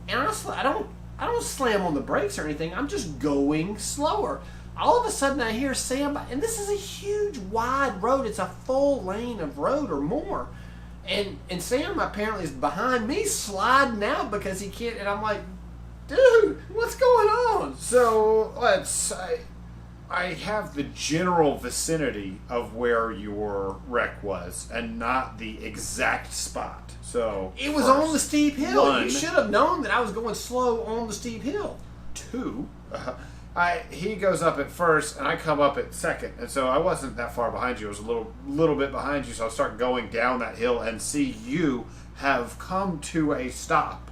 And I don't slam on the brakes or anything. I'm just going slower. All of a sudden I hear Sam, and this is a huge wide road. It's a full lane of road or more. And Sam apparently is behind me sliding out because he can't, and I'm like, dude, what's going on? So I have the general vicinity of where your wreck was and not the exact spot. So it was on the steep hill. You should have known that I was going slow on the steep hill. 2, he goes up at first, and I come up at second, and so I wasn't that far behind you. I was a little bit behind you, so I start going down that hill and see you have come to a stop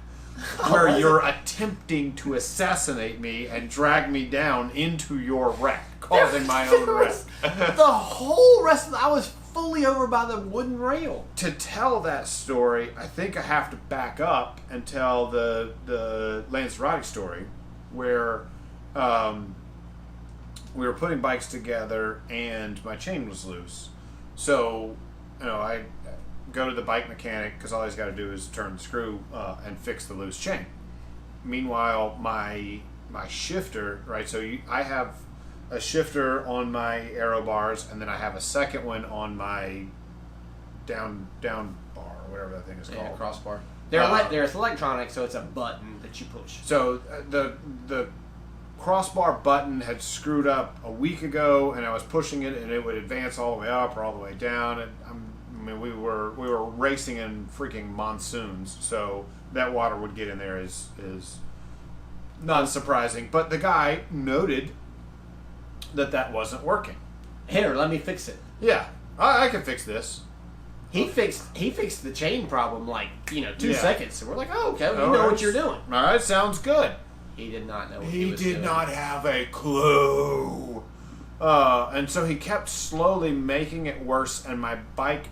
where you're attempting to assassinate me and drag me down into your wreck, causing my own wreck. The whole rest of I was fully over by the wooden rail. To tell that story, I think I have to back up and tell the Lanzarote story, where we were putting bikes together and my chain was loose. So, I go to the bike mechanic because all he's got to do is turn the screw and fix the loose chain. Meanwhile, my shifter, right? So I have a shifter on my aero bars, and then I have a second one on my down bar, or whatever that thing is called. Yeah, crossbar. There's electronic, so it's a button that you push. So the crossbar button had screwed up a week ago, and I was pushing it, and it would advance all the way up or all the way down. And we were racing in freaking monsoons, so that water would get in there is not surprising. But the guy noted that wasn't working. Here, let me fix it. Yeah, I can fix this. He fixed the chain problem 2 seconds. So we're like, oh, okay, you know what you're doing. All right, sounds good. He did not know what he was doing. He did not have a clue. And so he kept slowly making it worse, and my bike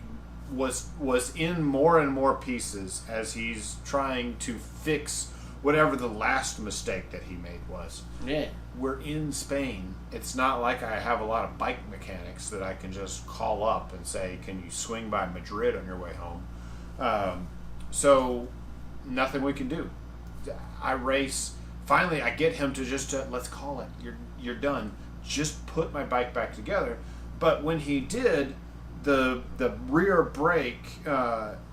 was in more and more pieces as he's trying to fix whatever the last mistake that he made was. Yeah. We're in Spain. It's not like I have a lot of bike mechanics that I can just call up and say, can you swing by Madrid on your way home? So nothing we can do. I race finally I get him to just let's call it. You're done. Just put my bike back together. But when he did, the rear brake,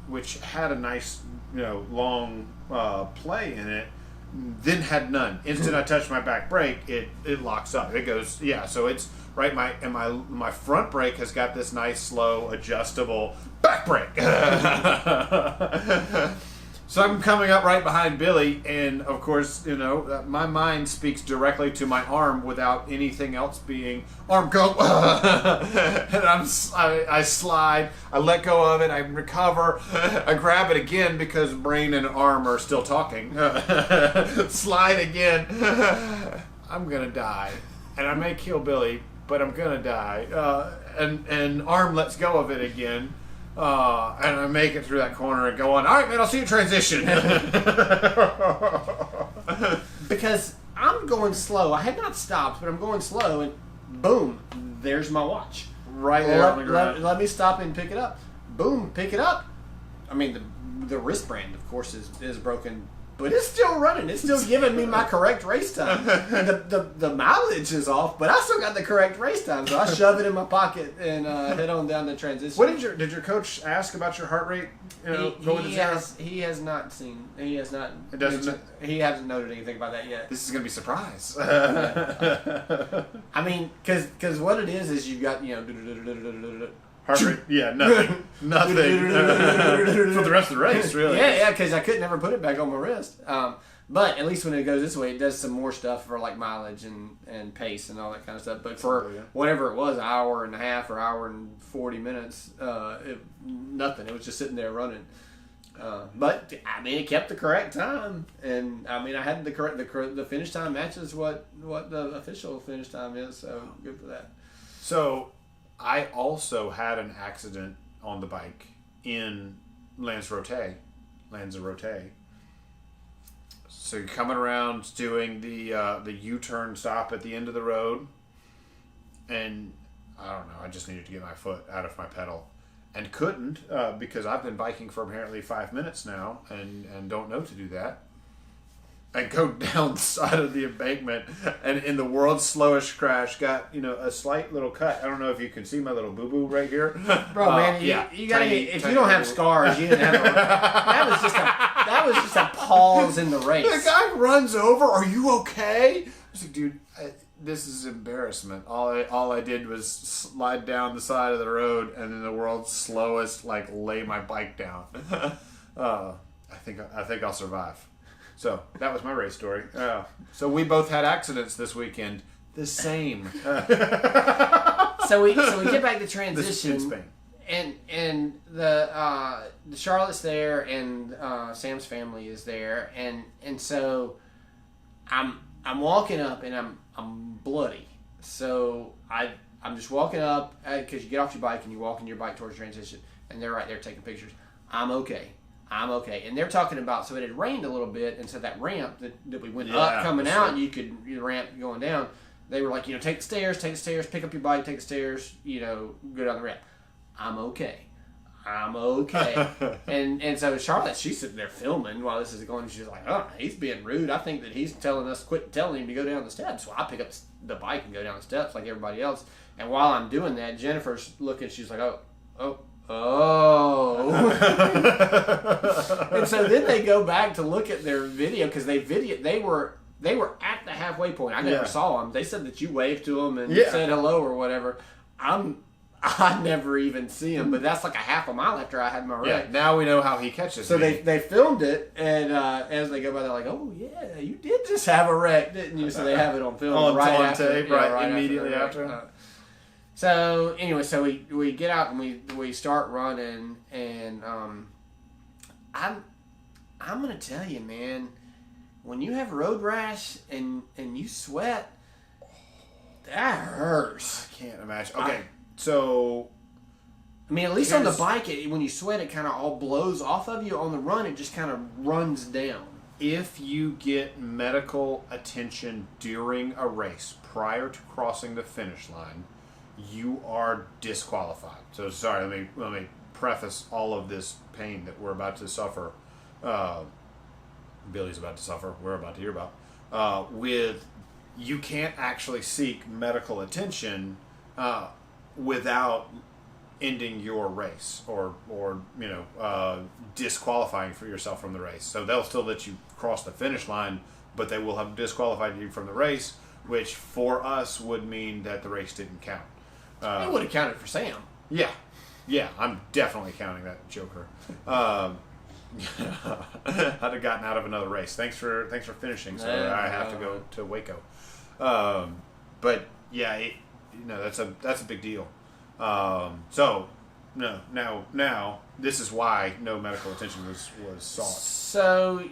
which had a nice long play in it, then had none. Instant I touch my back brake, it locks up. It goes, so it's right. My front brake has got this nice slow adjustable back brake. So I'm coming up right behind Billy, and of course, my mind speaks directly to my arm without anything else being arm go. And I slide, I let go of it, I recover, I grab it again because brain and arm are still talking. Slide again. I'm gonna die, and I may kill Billy, but I'm gonna die. And arm lets go of it again. And I make it through that corner and go on. All right, man, I'll see you transition. Because I'm going slow. I had not stopped, but I'm going slow, and boom, there's my watch. Right there on the ground. Let me stop and pick it up. Boom, pick it up. I mean, the wristband, of course, is broken, but it's still running. It's still giving me my correct race time. The mileage is off, but I still got the correct race time. So I shove it in my pocket and head on down the transition. What did your coach ask about your heart rate? He has not seen. He has not. It doesn't. He hasn't noted anything about that yet. This is gonna be a surprise. I mean, because what it is you've got heart rate. Yeah, nothing. Nothing. For the rest of the race, really. Yeah, because I could never put it back on my wrist. But at least when it goes this way, it does some more stuff for like mileage and pace and all that kind of stuff. But for whatever it was, hour and a half or hour and 40 minutes, nothing. It was just sitting there running. But I mean, it kept the correct time, and I mean, I had the finish time matches what the official finish time is. So good for that. So I also had an accident on the bike in Lanzarote. So you're coming around doing the U-turn stop at the end of the road, and I don't know, I just needed to get my foot out of my pedal, and couldn't because I've been biking for apparently 5 minutes now, and don't know to do that. I go down the side of the embankment, and in the world's slowest crash, got a slight little cut. I don't know if you can see my little boo boo right here, bro. Man, you gotta. If you don't have scars, you didn't have. That was just a pause in the race. The guy runs over. Are you okay? I was like, dude, this is embarrassment. All I did was slide down the side of the road, and in the world's slowest, lay my bike down. I think I'll survive. So that was my race story. So we both had accidents this weekend. The same. So we get back to transition. In Spain. And the Charlotte's there, and Sam's family is there, and so I'm walking up, and I'm bloody. So I'm just walking up because you get off your bike and you walk in your bike towards transition, and they're right there taking pictures. I'm okay. And they're talking about, so it had rained a little bit, and so that ramp that we went up coming out, and you could ramp going down, they were like, take the stairs, pick up your bike, take the stairs, go down the ramp. I'm okay. and so Charlotte, she's sitting there filming while this is going, and she's like, oh, he's being rude. I think that he's telling us, quit telling him to go down the steps. So I pick up the bike and go down the steps like everybody else. And while I'm doing that, Jennifer's looking, she's like, oh. And so then they go back to look at their video, because they were at the halfway point. I never saw them. They said that you waved to them and said hello or whatever. I never even see him, but that's like a half a mile after I had my wreck. Yeah, now we know how he catches so me. they filmed it, and as they go by, they're like, oh yeah, you did just have a wreck, didn't you? So they have it on film on after, tape, right immediately after. So anyway, so we get out and we start running, and I'm gonna tell you, man, when you have road rash and you sweat, that hurts. I can't imagine. Okay, so I mean, at least on the bike, when you sweat, it kind of all blows off of you. On the run, it just kind of runs down. If you get medical attention during a race prior to crossing the finish line, you are disqualified. So sorry, let me preface all of this pain that we're about to suffer. Billy's about to suffer. We're about to hear about. with you can't actually seek medical attention without ending your race or disqualifying for yourself from the race. So they'll still let you cross the finish line, but they will have disqualified you from the race, which for us would mean that the race didn't count. It would have counted for Sam. Yeah, I'm definitely counting that joker. I'd have gotten out of another race. Thanks for finishing. So I have to go to Waco. But yeah, that's a big deal. So now this is why no medical attention was sought. So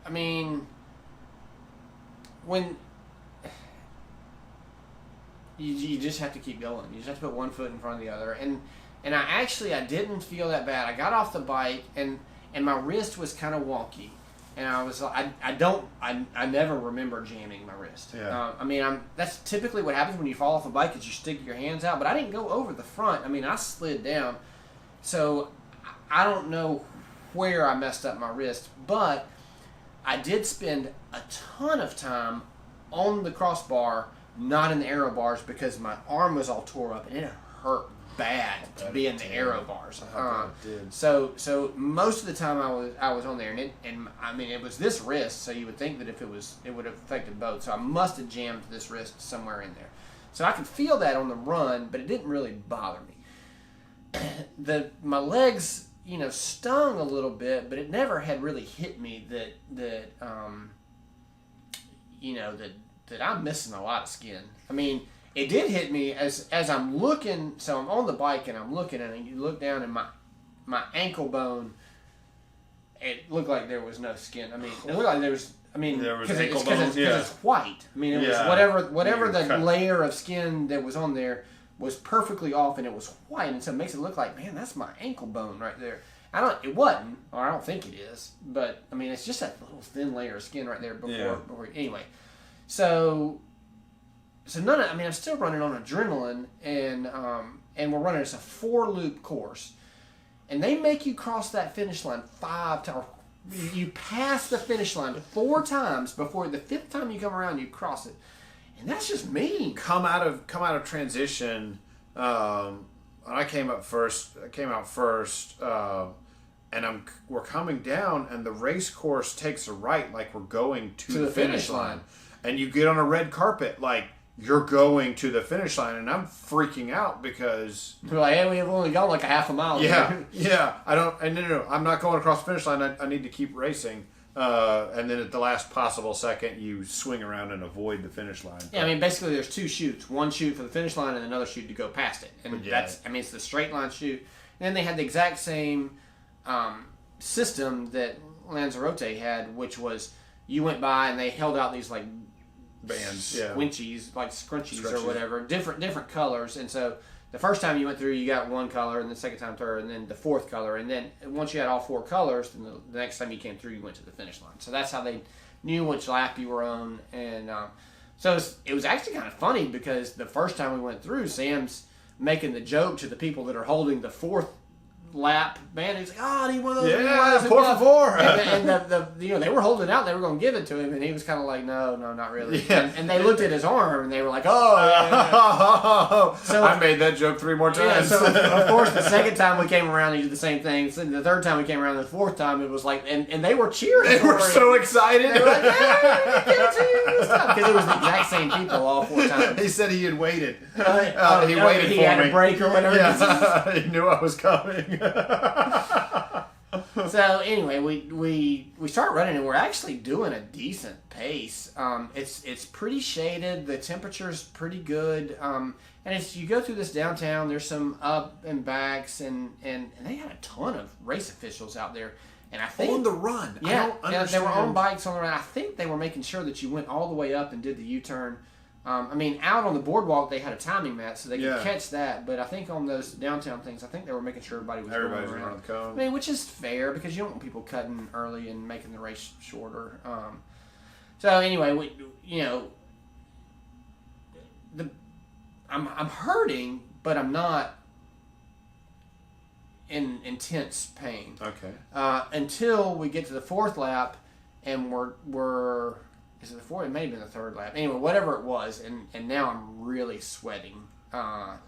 I mean, when you just have to keep going, you just have to put one foot in front of the other, and I didn't feel that bad. I got off the bike and my wrist was kind of wonky. And I was I never remember jamming my wrist. Yeah. That's typically what happens when you fall off a bike is you stick your hands out. But I didn't go over the front. I slid down. So I don't know where I messed up my wrist. But I did spend a ton of time on the crossbar, not in the aero bars, because my arm was all tore up and it hurt bad to be in the aero bars. So most of the time I was on there, and it was this wrist, so you would think that it would have affected both. So I must have jammed this wrist somewhere in there. So I could feel that on the run, but it didn't really bother me. My legs, stung a little bit, but it never had really hit me that I'm missing a lot of skin. It did hit me as I'm looking. So I'm on the bike and I'm looking, and you look down, and my ankle bone, it looked like there was no skin. It looked like there was. Because it's white. It was whatever the layer of skin that was on there was perfectly off, and it was white, and so it makes it look like, man, that's my ankle bone right there. It wasn't, or I don't think it is, but it's just that little thin layer of skin right there before anyway. So none of, I'm still running on adrenaline, and we're running, it's a 4-loop course, and they make you cross that finish line 5 times. You pass the finish line 4 times before the 5th time you come around, you cross it, and that's just mean. Come out of transition. I came out first, and we're coming down, and the race course takes a right, like we're going to the finish line, and you get on a red carpet, like you're going to the finish line, and I'm freaking out because we're like, hey, we've only gone like a half a mile. Yeah. No. I'm not going across the finish line. I need to keep racing. And then at the last possible second, you swing around and avoid the finish line. Yeah, basically there's 2 chutes. One chute for the finish line and another chute to go past it. And that's, it's the straight line chute. And then they had the exact same system that Lanzarote had, which was you went by and they held out these like bands, squinchies, like scrunchies or whatever, different colors. And so the first time you went through, you got one color, and the second time third, and then the 4th color. And then once you had all 4 colors, then the next time you came through, you went to the finish line. So that's how they knew which lap you were on. And so it was actually kind of funny because the first time we went through, Sam's making the joke to the people that are holding the 4th lap band. He's like, I need one of those. Yeah, 4 for 4. And they were holding it out. They were going to give it to him, and he was kind of like, no, not really. Yeah. And they looked at his arm, and they were like, oh. So I made that joke 3 more times. Yeah, so of course the second time we came around, he did the same thing. So the third time we came around, the 4th time, it was like, and they were cheering. They were so excited. They were like, yeah, give it to you. Because it was the exact same people all 4 times. He said he had waited. He waited he for had me. A break or whatever. Yeah, he knew I was coming. So anyway, we start running, and we're actually doing a decent pace. It's pretty shaded. The temperature's pretty good. And as you go through this downtown, there's some up and backs, and they had a ton of race officials out there. And I think on the run, yeah, they were on bikes on the run. I think they were making sure that you went all the way up and did the U-turn. Out on the boardwalk, they had a timing mat, so they could catch that. But I think on those downtown things, I think they were making sure everybody was going around the cone. Which is fair because you don't want people cutting early and making the race shorter. So anyway, I'm hurting, but I'm not in intense pain. Okay. Until we get to the 4th lap, and we're Is it the fourth? It may have been the third lap. Anyway, whatever it was, and now I'm really sweating, and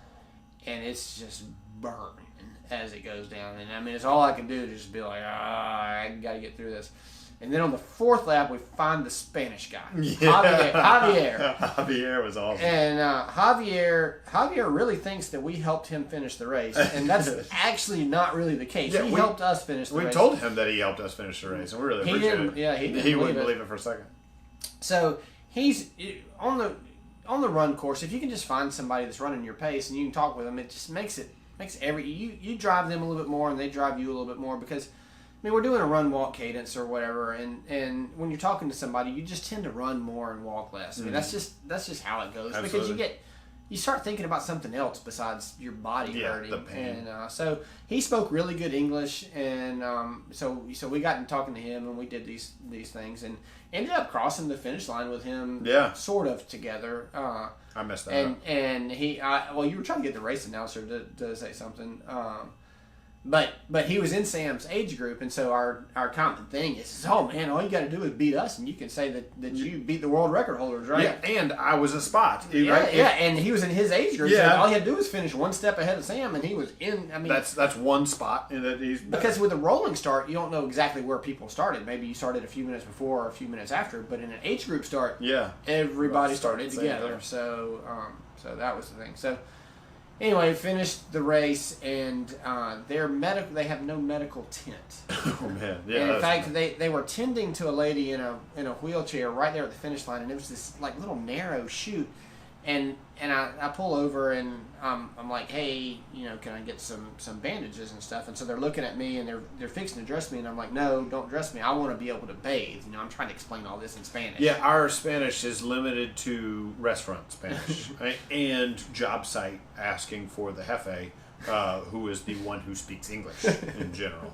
it's just burning as it goes down. And I mean, it's all I can do to just be like, I got to get through this. And then on the fourth lap, we find the Spanish guy, Javier. Javier was awesome. And Javier really thinks that we helped him finish the race, and that's actually not really the case. He helped us finish the race. We told him that he helped us finish the race, and we really appreciate it. Yeah, he wouldn't believe it for a second. So he's on the run course. If you can just find somebody that's running your pace and you can talk with them, it just makes you drive them a little bit more, and they drive you a little bit more, because I mean, we're doing a run-walk cadence or whatever, and when you're talking to somebody, you just tend to run more and walk less. I mean, that's just how it goes. Absolutely. Because you start thinking about something else besides your body hurting. The pain. And so he spoke really good English, and so we got to talking to him, and we did these things, and ended up crossing the finish line with him. Yeah. Sort of together. I messed that up. And he, you were trying to get the race announcer to say something. But he was in Sam's age group, and so our common thing is, oh man, all you got to do is beat us, and you can say that you beat the world record holders, right? Yeah, and I was a spot, right? Yeah, and he was in his age group. Yeah. So all he had to do was finish one step ahead of Sam, and he was in. I mean, that's one spot in that he's because with a rolling start, you don't know exactly where people started. Maybe you started a few minutes before or a few minutes after, but in an age group start, everybody started together. So that was the thing. So. Anyway, finished the race, and they have no medical tent. Oh man! Yeah. And in fact, they were tending to a lady in a wheelchair right there at the finish line, and it was this like little narrow chute. And I pull over, and I'm like, hey, can I get some bandages and stuff? And so they're looking at me, and they're fixing to dress me, and I'm like, no, don't dress me. I want to be able to bathe. I'm trying to explain all this in Spanish. Yeah, our Spanish is limited to restaurant Spanish and job site asking for the jefe, who is the one who speaks English in general.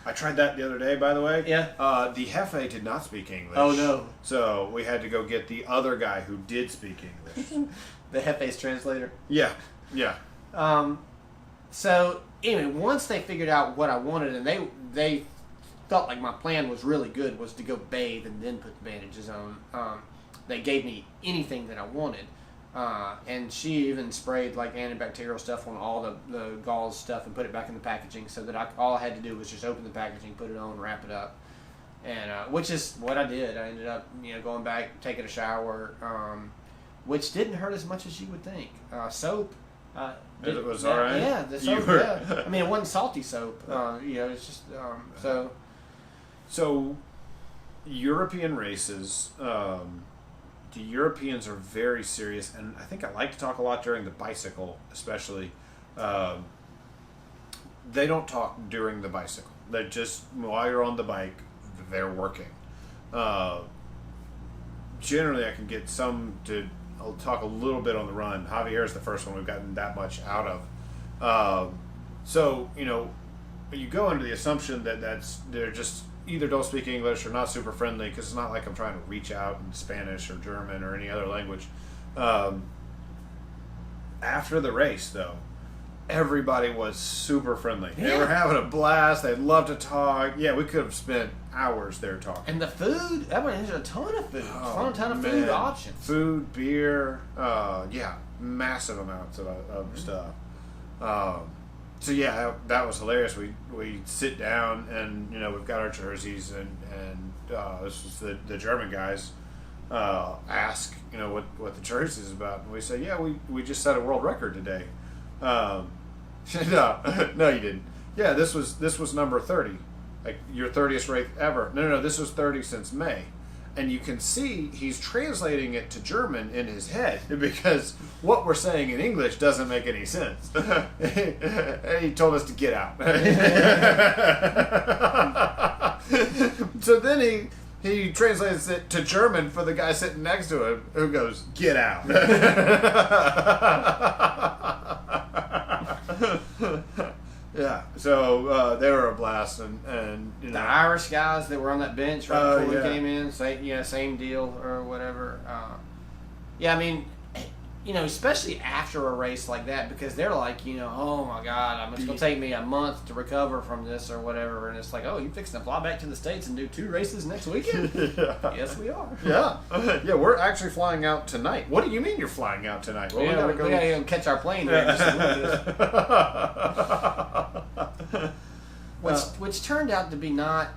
I tried that the other day, by the way. Yeah. The jefe did not speak English. Oh, no. So we had to go get the other guy who did speak English. The jefe's translator. Yeah. So anyway, once they figured out what I wanted, and they felt like my plan was really good, was to go bathe and then put the bandages on. They gave me anything that I wanted. And she even sprayed like antibacterial stuff on all the gauze stuff and put it back in the packaging, so that all I had to do was just open the packaging, put it on, wrap it up, and which is what I did. I ended up going back, taking a shower, which didn't hurt as much as you would think. Soap. It was all right. Yeah, the soap. Yeah. I mean, it wasn't salty soap. It's just so. So, European races. The Europeans are very serious, and I think I like to talk a lot during the bicycle, especially. They don't talk during the bicycle. They just, while you're on the bike, they're working. Generally, I can get some to I'll talk a little bit on the run. Javier is the first one we've gotten that much out of. So, you go under the assumption that they're just either don't speak English or not super friendly, because it's not like I'm trying to reach out in Spanish or German or any other language. After the race, though, everybody was super friendly. Yeah. They were having a blast. They loved to talk. Yeah, we could have spent hours there talking. And the food, there's a ton of food. A ton of food options. Food, beer, massive amounts of stuff. So yeah, that was hilarious. We sit down, and we've got our jerseys, and this was the German guys ask what the jersey is about, and we say, yeah, we just set a world record today. No, you didn't. Yeah, this was number 30, like your 30th race ever. No, this was 30 since May. And you can see he's translating it to German in his head, because what we're saying in English doesn't make any sense. He told us to get out. So then he translates it to German for the guy sitting next to him, who goes, "Get out." Yeah, so they were a blast, and the Irish guys that were on that bench right before we came in, same deal or whatever. I mean, especially after a race like that, because they're like, oh my God, it's going to take me a month to recover from this or whatever. And it's like, oh, you fixing to fly back to the States and do 2 races next weekend? Yeah. Yes, we are. Yeah. Yeah, we're actually flying out tonight. What do you mean you're flying out tonight? Well, we got to go catch our plane here in just a little bit. Which turned out to be not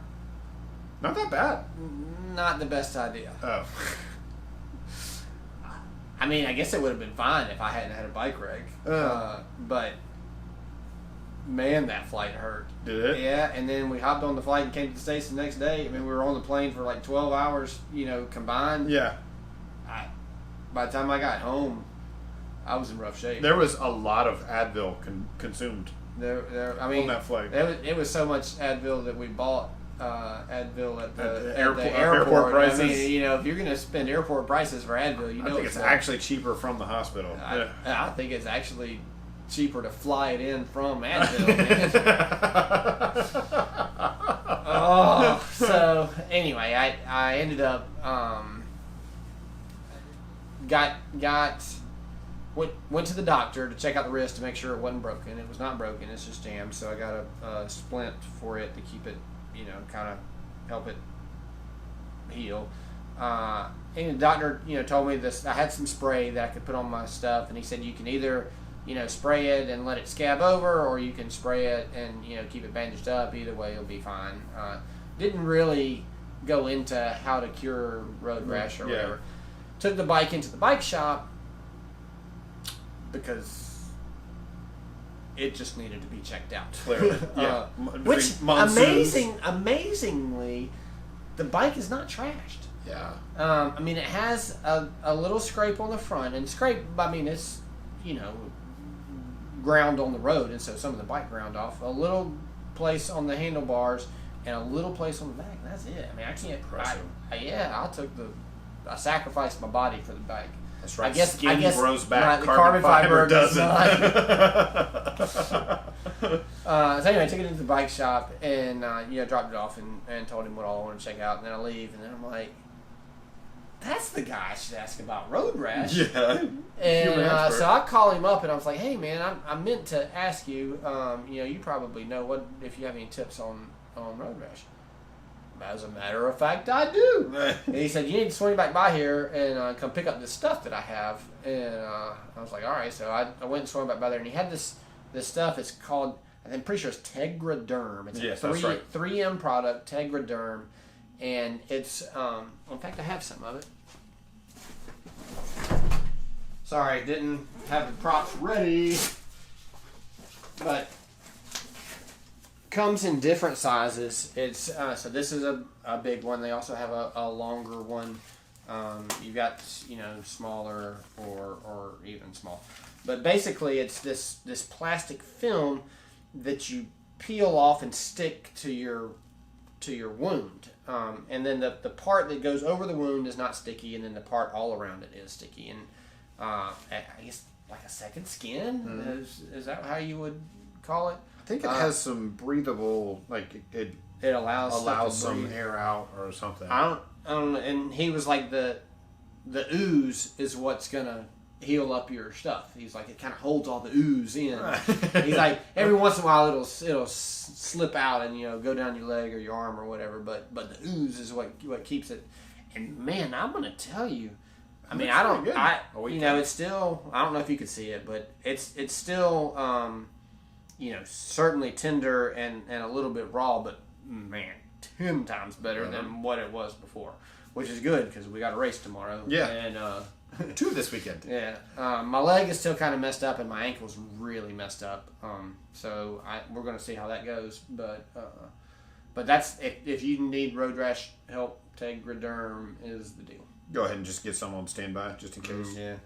that bad. Not the best idea. Oh. I mean, I guess it would have been fine if I hadn't had a bike wreck. But, man, that flight hurt. Did it? Yeah, and then we hopped on the flight and came to the States the next day. I mean, we were on the plane for like 12 hours, combined. Yeah. By the time I got home, I was in rough shape. There was a lot of Advil consumed on that flight. It was so much Advil that we bought Advil at the airport prices. I mean, if you're going to spend airport prices for Advil, I think it's actually cheaper from the hospital. I think it's actually cheaper to fly it in from Advil. So anyway, I ended up went to the doctor to check out the wrist to make sure it wasn't broken. It was not broken. It's just jammed. So I got a splint for it to keep it, kind of help it heal. And the doctor, told me this. I had some spray that I could put on my stuff, and he said you can either, spray it and let it scab over, or you can spray it and keep it bandaged up. Either way, it'll be fine. Didn't really go into how to cure road rash or whatever. Took the bike into the bike shop because it just needed to be checked out. Clearly, yeah. Which amazingly, the bike is not trashed. Yeah. I mean, it has a little scrape on the front, and it's ground on the road, and so some of the bike ground off. A little place on the handlebars and a little place on the back. That's it. I mean, I can't. I sacrificed my body for the bike. That's right. I guess grows back. Right, carbon fiber doesn't. So anyway, I took it into the bike shop and dropped it off and told him what all I wanted to check out. And then I leave, and then I'm like, that's the guy I should ask about road rash. Yeah. And so I call him up and I was like, hey man, I meant to ask you, you probably know if you have any tips on road rash. As a matter of fact, I do. And he said, you need to swing back by here and come pick up this stuff that I have. And I was like, all right. So I went and swung back by there, and he had this stuff. It's called, I'm pretty sure it's Tegraderm. It's a 3M product, Tegraderm. And it's, in fact, I have some of it. Sorry, didn't have the props ready. But comes in different sizes. It's so this is a big one. They also have a longer one. You've got smaller or even small. But basically, it's this plastic film that you peel off and stick to your wound. And then the part that goes over the wound is not sticky, and then the part all around it is sticky. And I guess like a second skin is that how you would call it? I think it has some breathable, it allows some air out or something. I don't know. And he was like the ooze is what's gonna heal up your stuff. He's like, it kind of holds all the ooze in. He's like, every once in a while it'll slip out and go down your leg or your arm or whatever. But the ooze is what keeps it. And man, I'm gonna tell you. I mean, it's still. I don't know if you could see it, but it's still. Certainly tender and a little bit raw, but man, 10 times better than what it was before, which is good because we got a race tomorrow. Yeah. And 2 this weekend. Yeah. My leg is still kind of messed up and my ankle's really messed up. So we're going to see how that goes. But that's if you need road rash help, Tegraderm is the deal. Go ahead and just get some on standby just in case. Yeah.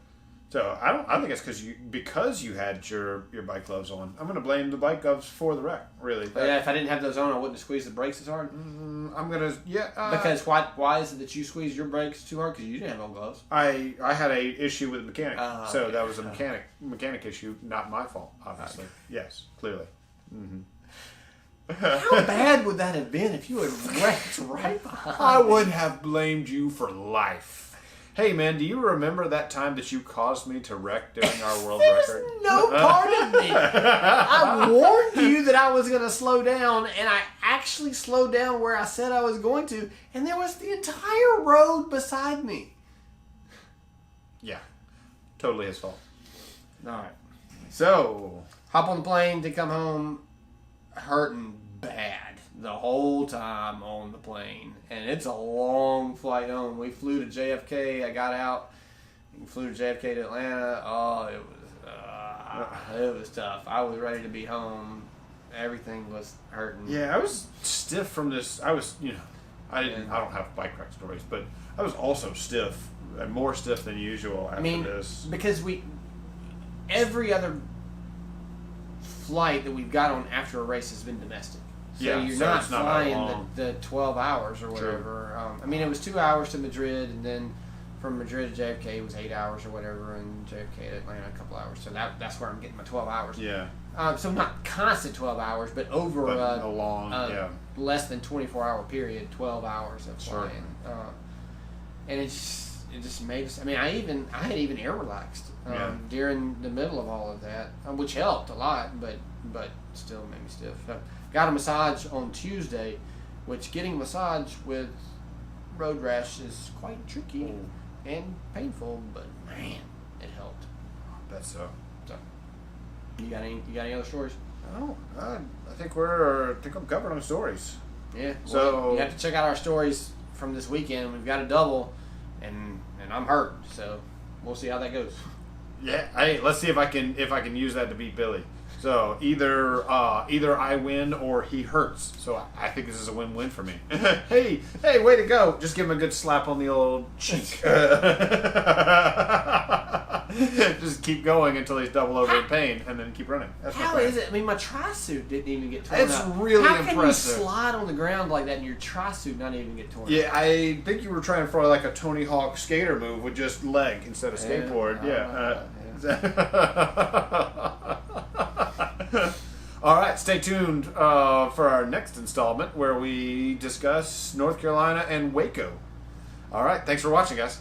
So I think it's because you had your bike gloves on. I'm going to blame the bike gloves for the wreck. Really. But yeah, if I didn't have those on, I wouldn't have squeezed the brakes as hard. I'm gonna because why is it that you squeezed your brakes too hard? Because you didn't have on gloves. I had a issue with the mechanic, so okay. that was a mechanic issue, not my fault, obviously. Okay. Yes, clearly. Mm-hmm. How bad would that have been if you had wrecked right behind? I would have blamed you for life. Hey, man, do you remember that time that you caused me to wreck during our world there record? was no part of me. I warned you that I was going to slow down, and I actually slowed down where I said I was going to, and there was the entire road beside me. Yeah. Totally his fault. All right. So, Hop on the plane to come home hurting bad the whole time on the plane. And it's a long flight home. We flew to JFK. I got out and flew to JFK to Atlanta. Oh, it was tough. I was ready to be home. Everything was hurting. yeah, I was stiff from this. I was, I don't have bike rack stories, but I was also stiff, and more stiff than usual after this. Because every other flight that we've got on after a race has been domestic. So you're not flying the 12 hours or whatever. It was 2 hours to Madrid, and then from Madrid to JFK it was 8 hours or whatever, and JFK to Atlanta a couple hours. So that's where I'm getting my 12 hours. Yeah. So not constant 12 hours, but over a long, less than 24-hour period, 12 hours of flying. And it just made us. I had even air relaxed during the middle of all of that, which helped a lot, but still made me stiff. So, got a massage on Tuesday, which getting a massage with road rash is quite tricky and painful, but man, it helped. I bet so. You got any other stories? Oh, I think I'm covered on stories. Yeah. So you have to check out our stories from this weekend. We've got a double, and I'm hurt, so we'll see how that goes. Yeah. Hey, let's see if I can use that to beat Billy. So either I win or he hurts. So I think this is a win-win for me. hey, way to go! Just give him a good slap on the old cheek. Just keep going until he's double over in pain, and then keep running. That's how is it? My tri-suit didn't even get torn up. It's really impressive. How can you slide on the ground like that and your tri-suit not even get torn up? Yeah, I think you were trying for like a Tony Hawk skater move with just leg instead of skateboard. All right, stay tuned for our next installment where we discuss North Carolina and Waco. All right, thanks for watching, guys.